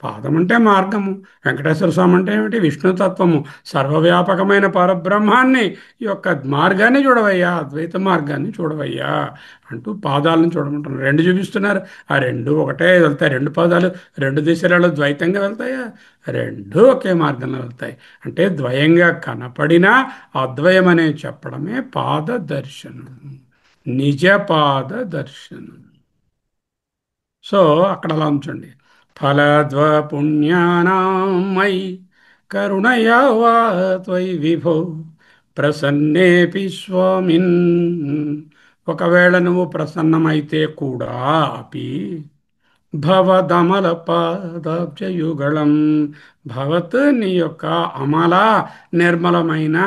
పాదం అంటే మార్గము. వెంకటేశ్వర స్వామి అంటే ఏమిటి? విష్ణుతత్వము, సర్వవ్యాపకమైన పరబ్రహ్మాన్ని యొక్క మార్గాన్ని చూడవయ్యా, అద్వైత మార్గాన్ని చూడవయ్యా అంటూ పాదాలను చూడమంటున్నారు. రెండు చూపిస్తున్నారు. ఆ రెండు ఒకటే వెళ్తాయి. రెండు పాదాలు రెండు దిశలలో ద్వైతంగా వెళ్తాయా? రెండు ఒకే మార్గంలో వెళ్తాయి. అంటే ద్వయంగా కనపడినా అద్వయం అనే చెప్పడమే పాద దర్శనం, నిజ పాద దర్శనం. సో అక్కడ అలా ఉంచండి. ఫలద్వ పుణ్యానాం మయి కరుణయా వా త్వయి విభో ప్రసన్నేపి స్వామిన్, ఒకవేళ నువ్వు ప్రసన్నమైతే కూడా అపి భవదమల పాదాబ్జయుగళం, భవత్ నీ యొక్క అమల నిర్మలమైన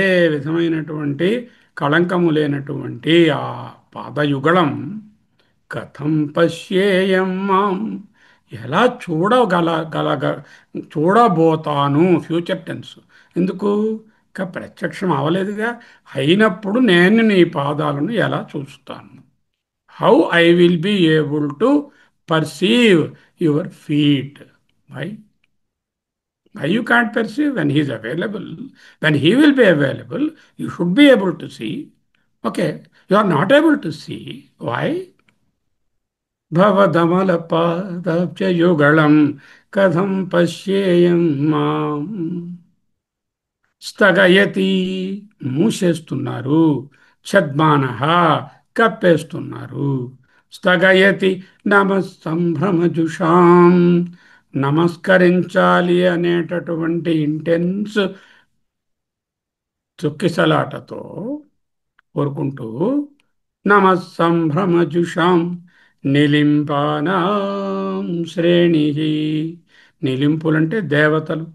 ఏ విధమైనటువంటి కళంకము లేనటువంటి ఆ పాదయుగళం కథం పశ్యేయం మాం, ఎలా చూడబోతాను. ఫ్యూచర్ టెన్స్ ఎందుకు? ఇంకా ప్రత్యక్షం అవలేదుగా. అయినప్పుడు నేను నీ పాదాలను ఎలా చూస్తాను? How I will be able to perceive your feet. Why? Why you can't perceive when he is available? When he will be available, you should be able to see. Okay, you are not able to see. Why? భవదమలపాదబ్జయుగళం కథం పశ్యేయం మాం. స్థగయతి మూసేస్తున్నారు, ఛద్మానః కప్పేస్తున్నారు. స్థగయతి నమ సంభ్రమజుషాం, నమస్కరించాలి అనేటటువంటి intense తొక్కిసలాటతో కోరుకుంటూ నమ సంభ్రమజుషాం నిలింపానాం శ్రేణి. నిలింపులంటే దేవతలు,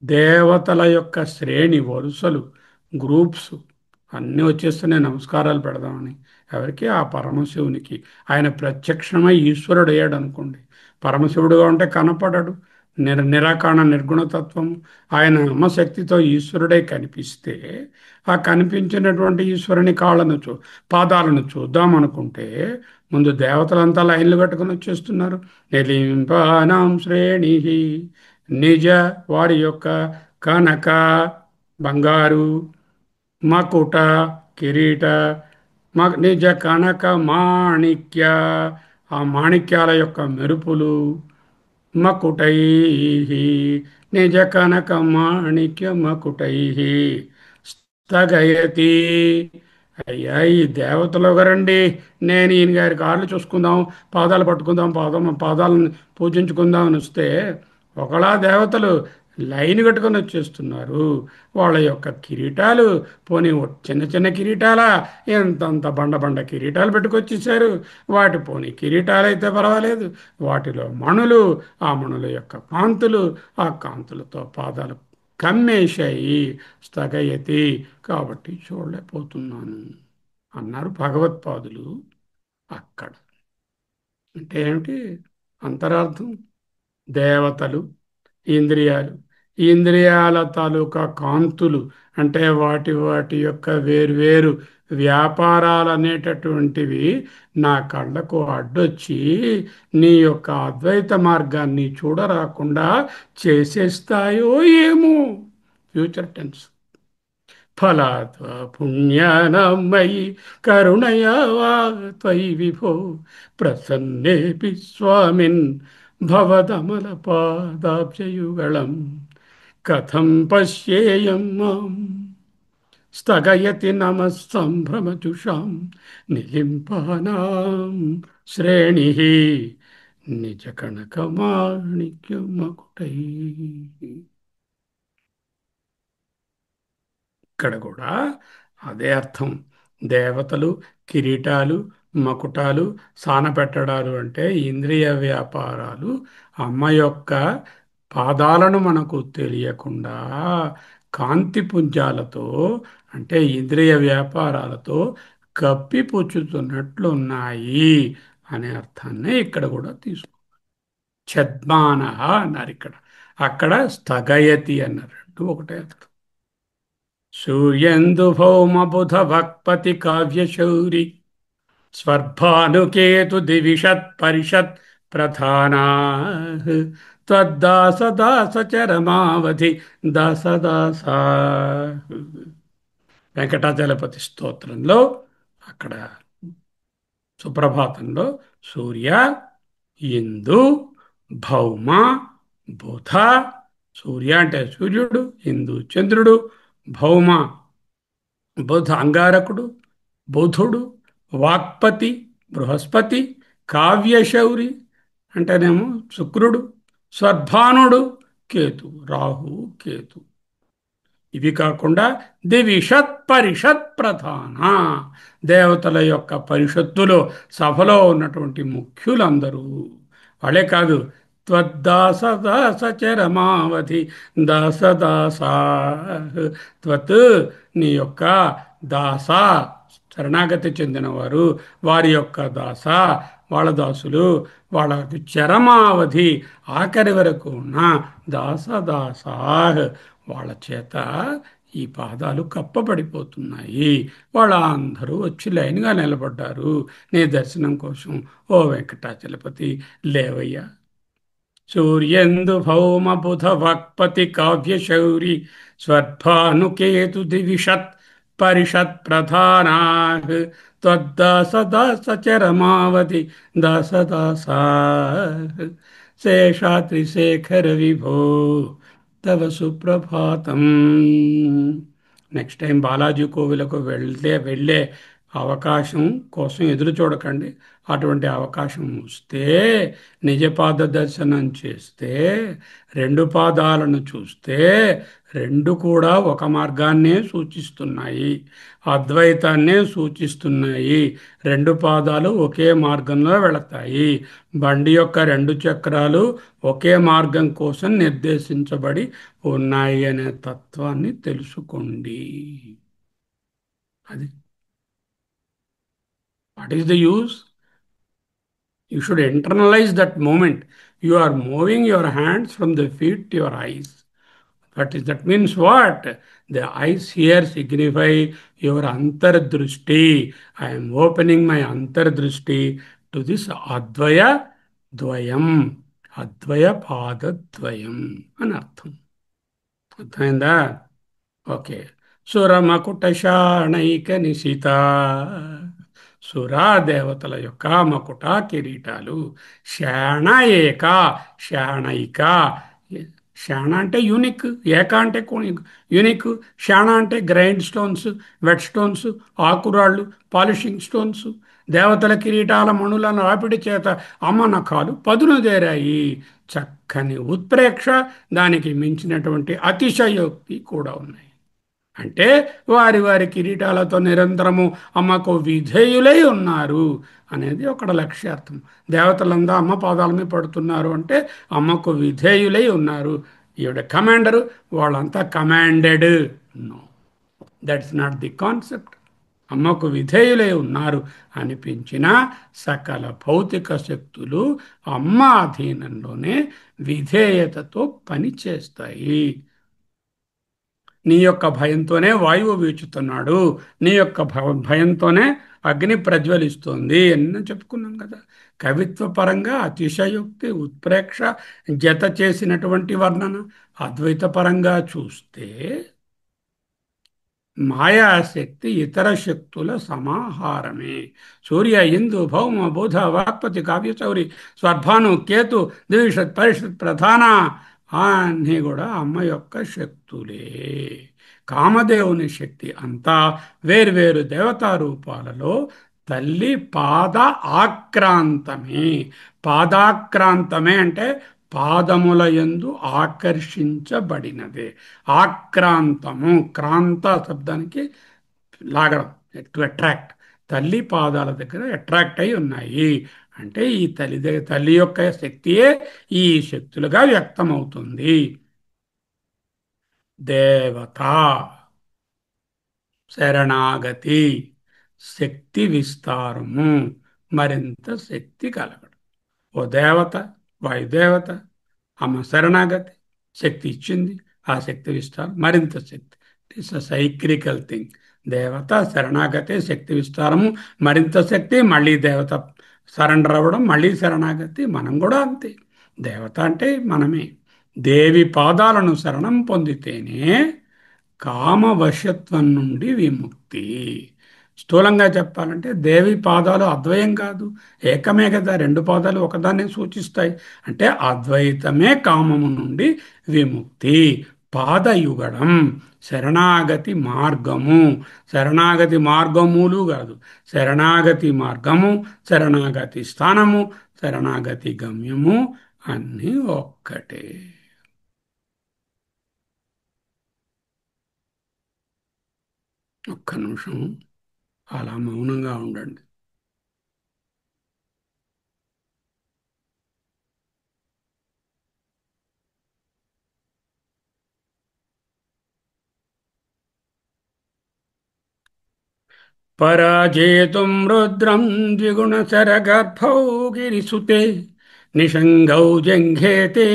దేవతల యొక్క శ్రేణి, వరుసలు, గ్రూప్స్ అన్నీ వచ్చేస్తున్నాయి నమస్కారాలు పెడదామని. ఎవరికి? ఆ పరమశివునికి. ఆయన ప్రత్యక్షమై ఈశ్వరుడు అయ్యాడు అనుకోండి. పరమశివుడుగా ఉంటే కనపడడు, నిరాకారణ నిర్గుణతత్వం. ఆయన అమ్మశక్తితో ఈశ్వరుడై కనిపిస్తే ఆ కనిపించినటువంటి ఈశ్వరుని కాళ్ళను పాదాలను చూద్దాం అనుకుంటే ముందు దేవతలంతా లైన్లు కట్టుకుని వచ్చేస్తున్నారు. నిలింపానాం శ్రేణి, నిజ వారి యొక్క కనక బంగారు, మకుట కిరీట, నిజ కనక మాణిక్య ఆ మాణిక్యాల యొక్క మెరుపులు, మకుటై నిజ కనక మాణిక్య మకుటై స్థగయతి. అయ్యా ఈ దేవతలు గారండి, నేను ఈయన గారి కాళ్ళు చూసుకుందాం, పాదాలు పట్టుకుందాం, పాదాలను పూజించుకుందాం అని వస్తే ఒకలా దేవతలు లైన్ కట్టుకొని వచ్చేస్తున్నారు. వాళ్ళ యొక్క కిరీటాలు పోనీ చిన్న చిన్న కిరీటాలా, ఎంతంత బండ బండ కిరీటాలు పెట్టుకొచ్చేసారు. వాటి పోనీ కిరీటాలు అయితే పర్వాలేదు, వాటిలో మణులు, ఆ మణుల యొక్క కాంతులు, ఆ కాంతులతో పాదాలు కమ్మేశాయి. స్థగయతి, కాబట్టి చూడలేకపోతున్నాను అన్నారు భగవత్పాదులు. అక్కడ అంటే ఏమిటి అంతరార్థం? దేవతలు, ఇంద్రియాలు, ఇంద్రియాల తాలూకా కాంతులు అంటే వాటి వాటి యొక్క వేర్వేరు వ్యాపారాలు అనేటటువంటివి నా కళ్ళకు అడ్డొచ్చి నీ యొక్క అద్వైత మార్గాన్ని చూడరాకుండా చేసేస్తాయో ఏమో. Future tense. ఫలాత్వా పుణ్యానాం మయి కరుణయా వా త్వయి విభో ప్రసన్నేపి స్వామిన్ భవదమల పాదాబ్జయుగళం కథం పశ్యేయం మాం. స్థగయతి నమ సంభ్రమజుషాం నిలింపానాం శ్రేణి నిజ కనకమాణిక్యమకుటై. ఇక్కడ కూడా అదే అర్థం. దేవతలు, కిరీటాలు, మకుటాలు, సానపెట్టడాలు అంటే ఇంద్రియ వ్యాపారాలు అమ్మ యొక్క పాదాలను మనకు తెలియకుండా కాంతి పుంజాలతో అంటే ఇంద్రియ వ్యాపారాలతో కప్పిపుచ్చుతున్నట్లున్నాయి అనే అర్థాన్ని ఇక్కడ కూడా తీసుకో. ఛద్మాన అన్నారు ఇక్కడ, అక్కడ స్థగయతి అన్నారు. రెండు ఒకటే అర్థం. సూర్యందు భౌమ బుధ వక్పతి కావ్యశౌరి స్వర్భానుకేతు దివిషత్ పరిషత్ ప్రధానా త్వద్దాస దాస చరమావధి దాస దాస. వెంకటాచలపతి స్తోత్రంలో అక్కడ సుప్రభాతంలో సూర్య, ఇందు, భౌమ, బుధ. సూర్య అంటే సూర్యుడు, ఇందు చంద్రుడు, భౌమ బుధ అంగారకుడు, బుధుడు, వాక్పతి బృహస్పతి, కావ్యశౌరి అంటేనేమో శుక్రుడు, స్వర్భానుడు కేతు, రాహు కేతు. ఇవి కాకుండా దివిషత్ పరిషత్ ప్రధాన, దేవతల యొక్క పరిషత్తులో సభలో ఉన్నటువంటి ముఖ్యులందరూ వాళ్ళే కాదు. త్వద్దాస దాస చరమావధి దాస దాస. త్వత్ నీ యొక్క దాస శరణాగతి చెందినవారు, వారి యొక్క దాస వాళ్ళ దాసులు, వాళ్ళకి చరమావధి ఆఖరి వరకు ఉన్న దాస దాసా వాళ్ళ చేత ఈ పాదాలు కప్పబడిపోతున్నాయి. వాళ్ళందరూ వచ్చి లైన్గా నిలబడ్డారు నీ దర్శనం కోసం. ఓ వెంకటాచలపతి లేవయ్యా. సూర్యందు భౌమ బుధ వక్పతి కావ్యశౌరి స్వర్భానుకేతు దివిషత్ పరిషత్ ప్రధానా త్వద్దాస దాస చరమావధి దాస దాసా. శేషాద్రిశేఖర విభో తవ సుప్రభాతం. నెక్స్ట్ టైం బాలాజీ కోవిలకు వెళ్ళే అవకాశం కోసం ఎదురు చూడకండి. అటువంటి అవకాశం వస్తే నిజపాద దర్శనం చేస్తే, రెండు పాదాలను చూస్తే, రెండు కూడా ఒక మార్గాన్నే సూచిస్తున్నాయి, అద్వైతాన్నే సూచిస్తున్నాయి. రెండు పాదాలు ఒకే మార్గంలో వెళతాయి. బండి యొక్క రెండు చక్రాలు ఒకే మార్గం కోసం నిర్దేశించబడి ఉన్నాయి అనే తత్వాన్ని తెలుసుకోండి. అది what is the use? You should internalize that moment. You are moving your hands from the feet to your eyes. That means what? The eyes here signify your antardrushti. I am opening my antardrushti to this Advaya Dvayam. Advaya Padadvayam అని అర్థం. అర్థమైందా? Okay. సురమకుటశాణైక నిశిత, సురా దేవతల యొక్క మకుట కిరీటాలు. శాణ ఏక, శాణైక. శాణ అంటే unique, ఏక అంటే యూనిక్. శాణ అంటే గ్రైండ్ స్టోన్స్, వెట్ స్టోన్స్, ఆకురాళ్ళు, పాలిషింగ్ స్టోన్స్. దేవతల కిరీటాల మణులను రాపిడి చేత అమ్మ నఖాలు పదునుదేరాయి. చక్కని ఉత్ప్రేక్ష, దానికి మించినటువంటి అతిశయోక్తి కూడా ఉన్నాయి. అంటే వారి వారి కిరీటాలతో నిరంతరము అమ్మకు విధేయులై ఉన్నారు అనేది ఒకటి లక్ష్యార్థం. దేవతలంతా అమ్మ పాదాల మీద పడుతున్నారు అంటే అమ్మకు విధేయులై ఉన్నారు. ఈవిడ కమాండరు, వాళ్ళంతా commanded. No, that's not the concept. అమ్మకు విధేయులై ఉన్నారు అనిపించిన సకల భౌతిక శక్తులు అమ్మ అధీనంలోనే విధేయతతో పనిచేస్తాయి. నీ యొక్క భయంతోనే వాయువు వీచుతున్నాడు, నీ యొక్క భయంతోనే అగ్ని ప్రజ్వలిస్తోంది అని చెప్పుకున్నాం కదా. కవిత్వ పరంగా అతిశయోక్తి, ఉత్ప్రేక్ష జత చేసినటువంటి వర్ణన. అద్వైత పరంగా చూస్తే మాయాశక్తి ఇతర శక్తుల సమాహారమే. సూర్య, ఇందు, భౌమ, బుధ, వాక్పతి, కావ్యచౌరి, స్వర్భాను, కేతు, ద్విషత్ పరిషత్ ప్రధాన అన్నీ కూడా అమ్మ యొక్క శక్తులే. కామదేవుని శక్తి అంతా వేర్వేరు దేవతా రూపాలలో తల్లి పాద ఆక్రాంతమే. పాదాక్రాంతమే అంటే పాదముల యందు ఆకర్షించబడినదే ఆక్రాంతము. క్రాంత శబ్దానికి లాగడం, టు అట్రాక్ట్. తల్లి పాదాల దగ్గర అట్రాక్ట్ అయి ఉన్నాయి అంటే ఈ తల్లి యొక్క శక్తియే ఈ శక్తులుగా వ్యక్తమవుతుంది. దేవత, శరణాగతి, శక్తి విస్తారము, మరింత శక్తి కలగడు. ఓ దేవత, వాయుదేవత, ఆమె శరణాగతి, శక్తి ఇచ్చింది, ఆ శక్తి విస్తారం, మరింత శక్తి. It's a cyclical thing. దేవత, శరణాగతి, శక్తి విస్తారము, మరింత శక్తి, మళ్ళీ దేవత సరెండర్ అవ్వడం, మళ్ళీ శరణాగతి. మనం కూడా అంతే. దేవత అంటే మనమే. దేవి పాదాలను శరణం పొందితేనే కామవశత్వం నుండి విముక్తి. స్థూలంగా చెప్పాలంటే దేవి పాదాలు అద్వయం కాదు, ఏకమే కదా. రెండు పాదాలు ఒకదాన్ని సూచిస్తాయి. అంటే అద్వైతమే కామము నుండి విముక్తి. పాదయుగడం శరణాగతి మార్గము. శరణాగతి మార్గములు కాదు, శరణాగతి మార్గము, శరణాగతి స్థానము, శరణాగతి గమ్యము అన్నీ ఒక్కటే. ఒక్క నిమిషం అలా మౌనంగా ఉండండి. పరాజేతుం రుద్రం ద్విగుణశరగర్భౌ గిరిసుతే నిషంగౌ జంఘేతే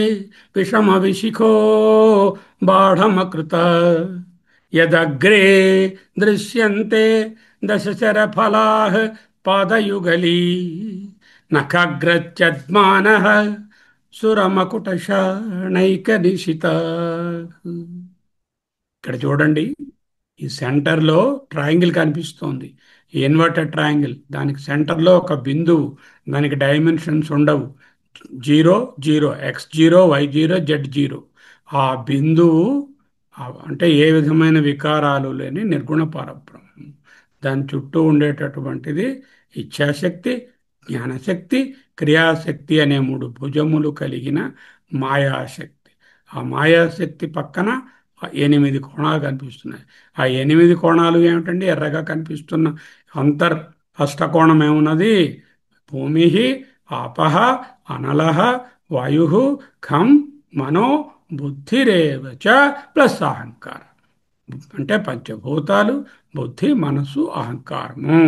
విషమవిశిఖో బాఢమకృత యదగ్రే దృశ్యంతే దశశరఫలాః పాదయుగళీ నఖగ్రచ్చద్మానః సురమకుటశనైకనిశితాః. ఇక్కడ చూడండి, ఈ సెంటర్లో ట్రయాంగిల్ కనిపిస్తోంది. Inverted triangle. దానికి సెంటర్లో ఒక బిందువు. దానికి డైమెన్షన్స్ ఉండవు. Zero zero, X zero, Y zero, Z zero. ఆ బిందువు అంటే ఏ విధమైన వికారాలు లేని నిర్గుణ పరబ్రహ్మం. దాని చుట్టూ ఉండేటటువంటిది ఇచ్ఛాశక్తి, జ్ఞానశక్తి, క్రియాశక్తి అనే మూడు భుజములు కలిగిన మాయాశక్తి. ఆ మాయాశక్తి పక్కన ఎనిమిది కోణాలు కనిపిస్తున్నాయి. ఆ ఎనిమిది కోణాలు ఏమిటండి? ఎర్రగా కనిపిస్తున్న అంతర్ అష్టకోణం ఏమున్నది? భూమి, ఆపహ, అనలహ, వాయు, ఖం, మనో, బుద్ధిరేవచ ప్లస్ అహంకారం. అంటే పంచభూతాలు, బుద్ధి, మనసు, అహంకారము,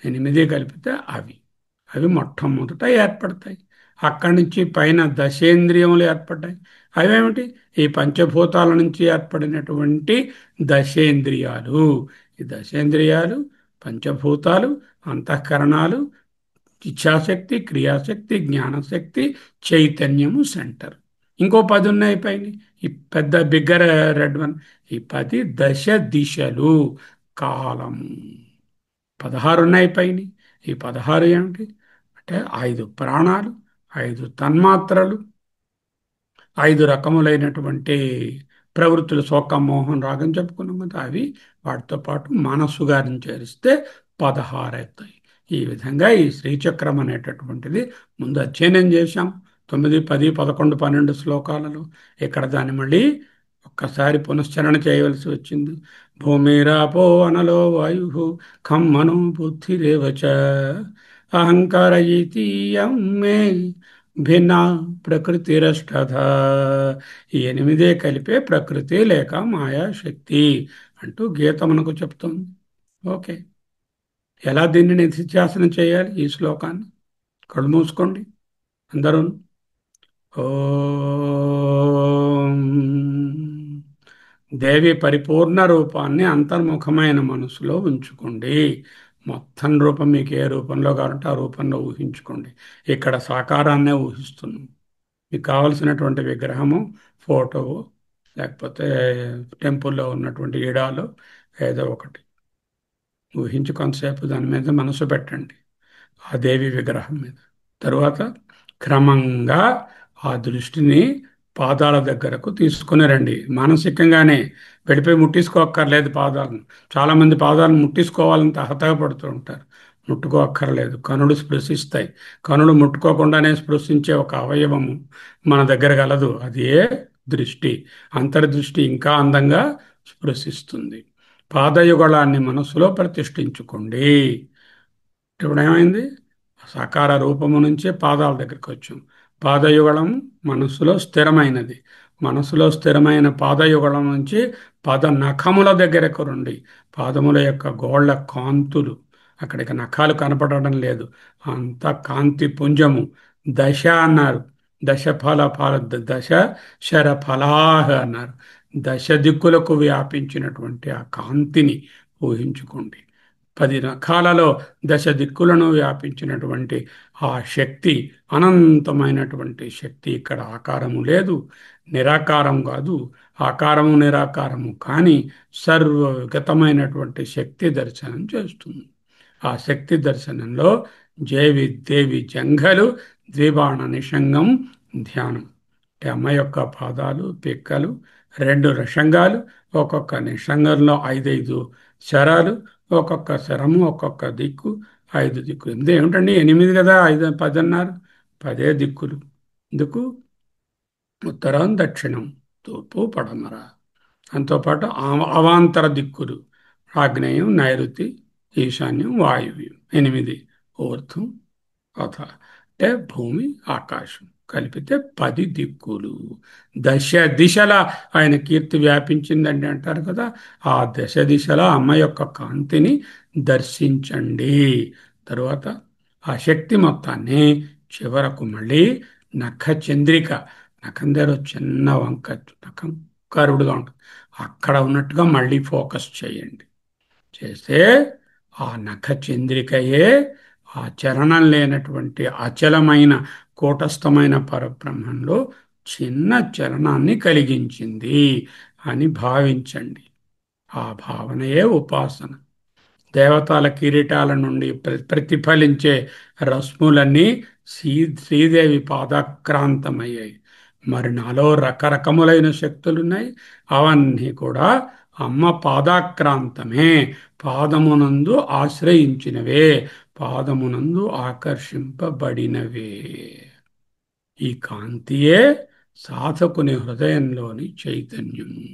ఎనిమిది కలిపితే అవి అవి మొట్టమొదట ఏర్పడతాయి. అక్కడి నుంచి పైన దశేంద్రియములు ఏర్పడ్డాయి. అవేమిటి? ఈ పంచభూతాల నుంచి ఏర్పడినటువంటి దశేంద్రియాలు. ఈ దశేంద్రియాలు, పంచభూతాలు, అంతఃకరణాలు, ఇచ్ఛాశక్తి, క్రియాశక్తి, జ్ఞానశక్తి, చైతన్యము సెంటర్. ఇంకో 10 ఉన్నాయి పైన. ఈ పెద్ద బిగ్గర రెడ్ వన్. ఈ 10 దశ దిశలు, కాలము. 16 ఉన్నాయి పైన. ఈ 16 ఏమిటి అంటే 5 ప్రాణాలు, 5 తన్మాత్రలు, 5 రకములైనటువంటి ప్రవృత్తులు. శోకం, మోహం, రాగం చెప్పుకున్నాం కదా, అవి. వాటితో పాటు మనస్సు గారిని చేరిస్తే 16 అవుతాయి. ఈ విధంగా ఈ శ్రీచక్రం అనేటటువంటిది ముందు అధ్యయనం చేశాం 9, 10, 11, 12 శ్లోకాలలో. ఇక్కడ దాన్ని మళ్ళీ ఒక్కసారి పునశ్చరణ చేయవలసి వచ్చింది. భూమిరాపో అనలో వాయు ఖం మనో బుద్ధిరేవచ అహంకార ఇతీయం మే భిన్న ప్రకృతిరష్టధ. ఈ ఎనిమిదే కలిపే ప్రకృతి లేక మాయాశక్తి అంటూ గీత మనకు చెప్తుంది. ఓకే, ఎలా దీన్ని నిధిధ్యాసనం చేయాలి? ఈ శ్లోకాన్ని కళ్ళు మూసుకోండి అందరూ. ఓం. దేవి పరిపూర్ణ రూపాన్ని అంతర్ముఖమైన మనసులో ఉంచుకోండి. మొత్తం రూపం మీకు ఏ రూపంలో కావాలంటే ఆ రూపంలో ఊహించుకోండి. ఇక్కడ సాకారాన్నే ఊహిస్తున్నాం. మీకు కావలసినటువంటి విగ్రహము, ఫోటో, లేకపోతే టెంపుల్లో ఉన్నటువంటి ఇడాలు ఏదో ఒకటి ఊహించి కొంతసేపు దాని మీద మనసు పెట్టండి, ఆ దేవి విగ్రహం మీద. తరువాత క్రమంగా ఆ దృష్టిని పాదాల దగ్గరకు తీసుకుని రండి. మానసికంగానే వెళ్ళిపోయి ముట్టించుకోక్కర్లేదు పాదాలను. చాలామంది పాదాలను ముట్టించుకోవాలని తహతహపడుతూ ఉంటారు. ముట్టుకోక్కర్లేదు, కనులు స్పృశిస్తాయి. కనులు ముట్టుకోకుండానే స్పృశించే ఒక అవయవము మన దగ్గర గలదు. అది ఏ దృష్టి. అంతర్దృష్టి ఇంకా అందంగా స్పృశిస్తుంది. పాదయుగళాన్ని మనసులో ప్రతిష్ఠించుకోండి. ఇప్పుడు ఏమైంది? సాకార రూపము నుంచే పాదాల దగ్గరికి వచ్చాం. పాదయుగళం మనస్సులో స్థిరమైనది. మనసులో స్థిరమైన పాదయుగళం నుంచి పద నఖముల దగ్గరకు రండి. పాదముల యొక్క గోళ్ల కాంతులు అక్కడికి నఖాలు కనపడడం లేదు. అంత కాంతి పుంజము. దశ అన్నారు. దశ ఫల దశ శర ఫలాహ అన్నారు. దశ దిక్కులకు వ్యాపించినటువంటి ఆ కాంతిని ఊహించుకోండి. 10 నఖాలలో దశ దిక్కులను వ్యాపించినటువంటి ఆ శక్తి, అనంతమైనటువంటి శక్తి. ఇక్కడ ఆకారము లేదు, నిరాకారం కాదు. ఆకారము నిరాకారము కానీ సర్వగతమైనటువంటి శక్తి దర్శనం చేస్తుంది. ఆ శక్తి దర్శనంలో జేవి దేవి జంఘలు ద్విబాణ నిషంగం ధ్యానం. అంటే అమ్మ యొక్క పాదాలు, పిక్కలు, 2 నిషంగాలు, ఒక్కొక్క నిషంగంలో 5 5 శరాలు, ఒక్కొక్క శరము ఒక్కొక్క దిక్కు, 5 దిక్కులు. ఇంతే ఏమిటండి, 8 కదా, 5 10 అన్నారు. 10 దిక్కులు. ఎందుకు? ఉత్తరం, దక్షిణం, తూర్పు, పడమర. దాంతోపాటు అవాంతర దిక్కులు: ఆగ్నేయం, నైరుతి, ఈశాన్యం, వాయువ్యం. 8. ఊర్ధ్వం అథ, అంటే భూమి, ఆకాశం కలిపితే 10 దిక్కులు. దశ దిశల ఆయన కీర్తి వ్యాపించిందండి అంటారు కదా. ఆ దశ దిశల అమ్మ యొక్క కాంతిని దర్శించండి. తరువాత ఆ శక్తి మొత్తాన్ని చివరకు మళ్ళీ నఖ చంద్రిక, నఖం దగ్గర చిన్న వంక, నఖం కరుడుగా ఉంటుంది, అక్కడ ఉన్నట్టుగా మళ్ళీ ఫోకస్ చేయండి. చేస్తే ఆ నఖ చంద్రికయే ఆ చరణం లేనటువంటి అచలమైన కూటస్థమైన పరబ్రహ్మంలో చిన్న చలనాన్ని కలిగించింది అని భావించండి. ఆ భావనయే ఉపాసన. దేవతల కిరీటాల నుండి ప్రతిఫలించే రశ్ములన్నీ శ్రీదేవి పాదాక్రాంతమయ్యాయి. మరి నాలో రకరకములైన శక్తులున్నాయి. అవన్నీ కూడా అమ్మ పాదాక్రాంతమే, పాదమునందు ఆశ్రయించినవే, పాదమునందు ఆకర్షింపబడినవే. ఈ కాంతియే సాధకుని హృదయంలోని చైతన్యము.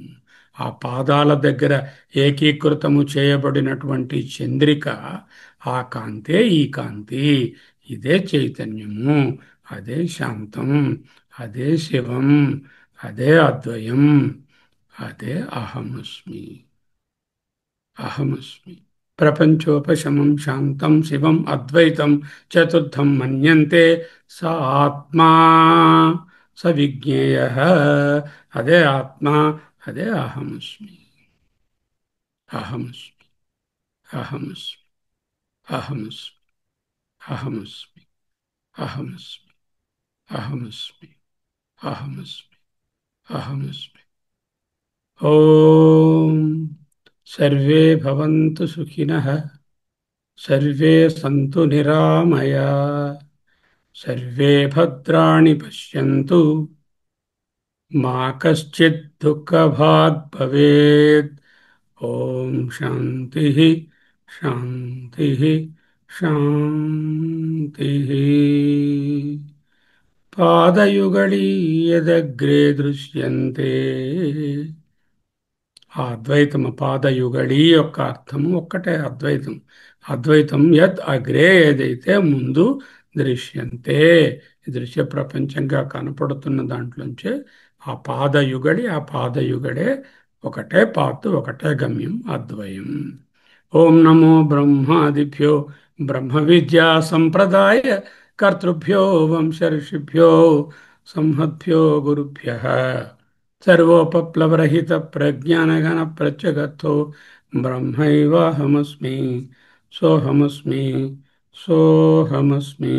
ఆ పాదాల దగ్గర ఏకీకృతము చేయబడినటువంటి చంద్రిక, ఆ కాంతే ఈ కాంతి. ఇదే చైతన్యము, అదే శాంతం, అదే శివం, అదే అద్వయం, అదే అహమస్మి. అహమస్మి ప్రపంచోపశమం శాంతం శివం అద్వైతం చతుర్థం మన్యంతే స ఆత్మా స విజ్ఞేయ. అదే ఆత్మ, అదే అహమస్మి. అహమస్మి, అహమస్మి, అహమస్మి, అహమస్మి, అహమస్మి, అహమస్మి, అహమస్మి, అహమస్మి. ఓం సర్వే భవంతు సుఖినః, సర్వే సంతు నిరామయా, సర్వే భద్రాణి పశ్యంతు, మా కశ్చిత్ దుఃఖభాగ్ భవేత్. ఓం శాంతి శాంతి శాంతి. పాదయుగళీ యదగ్రే దృశ్యంతే. ఆ అద్వైతము పాదయుగళి యొక్క అర్థము ఒక్కటే, అద్వైతం. అద్వైతం యద్ అగ్రే, ఏదైతే ముందు, దృశ్యంతే ఈ దృశ్య ప్రపంచంగా కనపడుతున్న దాంట్లోంచే ఆ పాదయుగడి, ఆ పాదయుగడే ఒకటే పాత్, ఒకటే గమ్యం, అద్వయం. ఓం నమో బ్రహ్మాదిభ్యో బ్రహ్మ విద్యా సంప్రదాయ కర్తృభ్యో వంశ ఋషిభ్యో సంహద్భ్యో గురుభ్యః. సర్వోపప్లవరహిత ప్రజ్ఞానగణ ప్రత్యగతో బ్రహ్మైవాహమస్మి, సోహమస్మి, సోహమస్మి.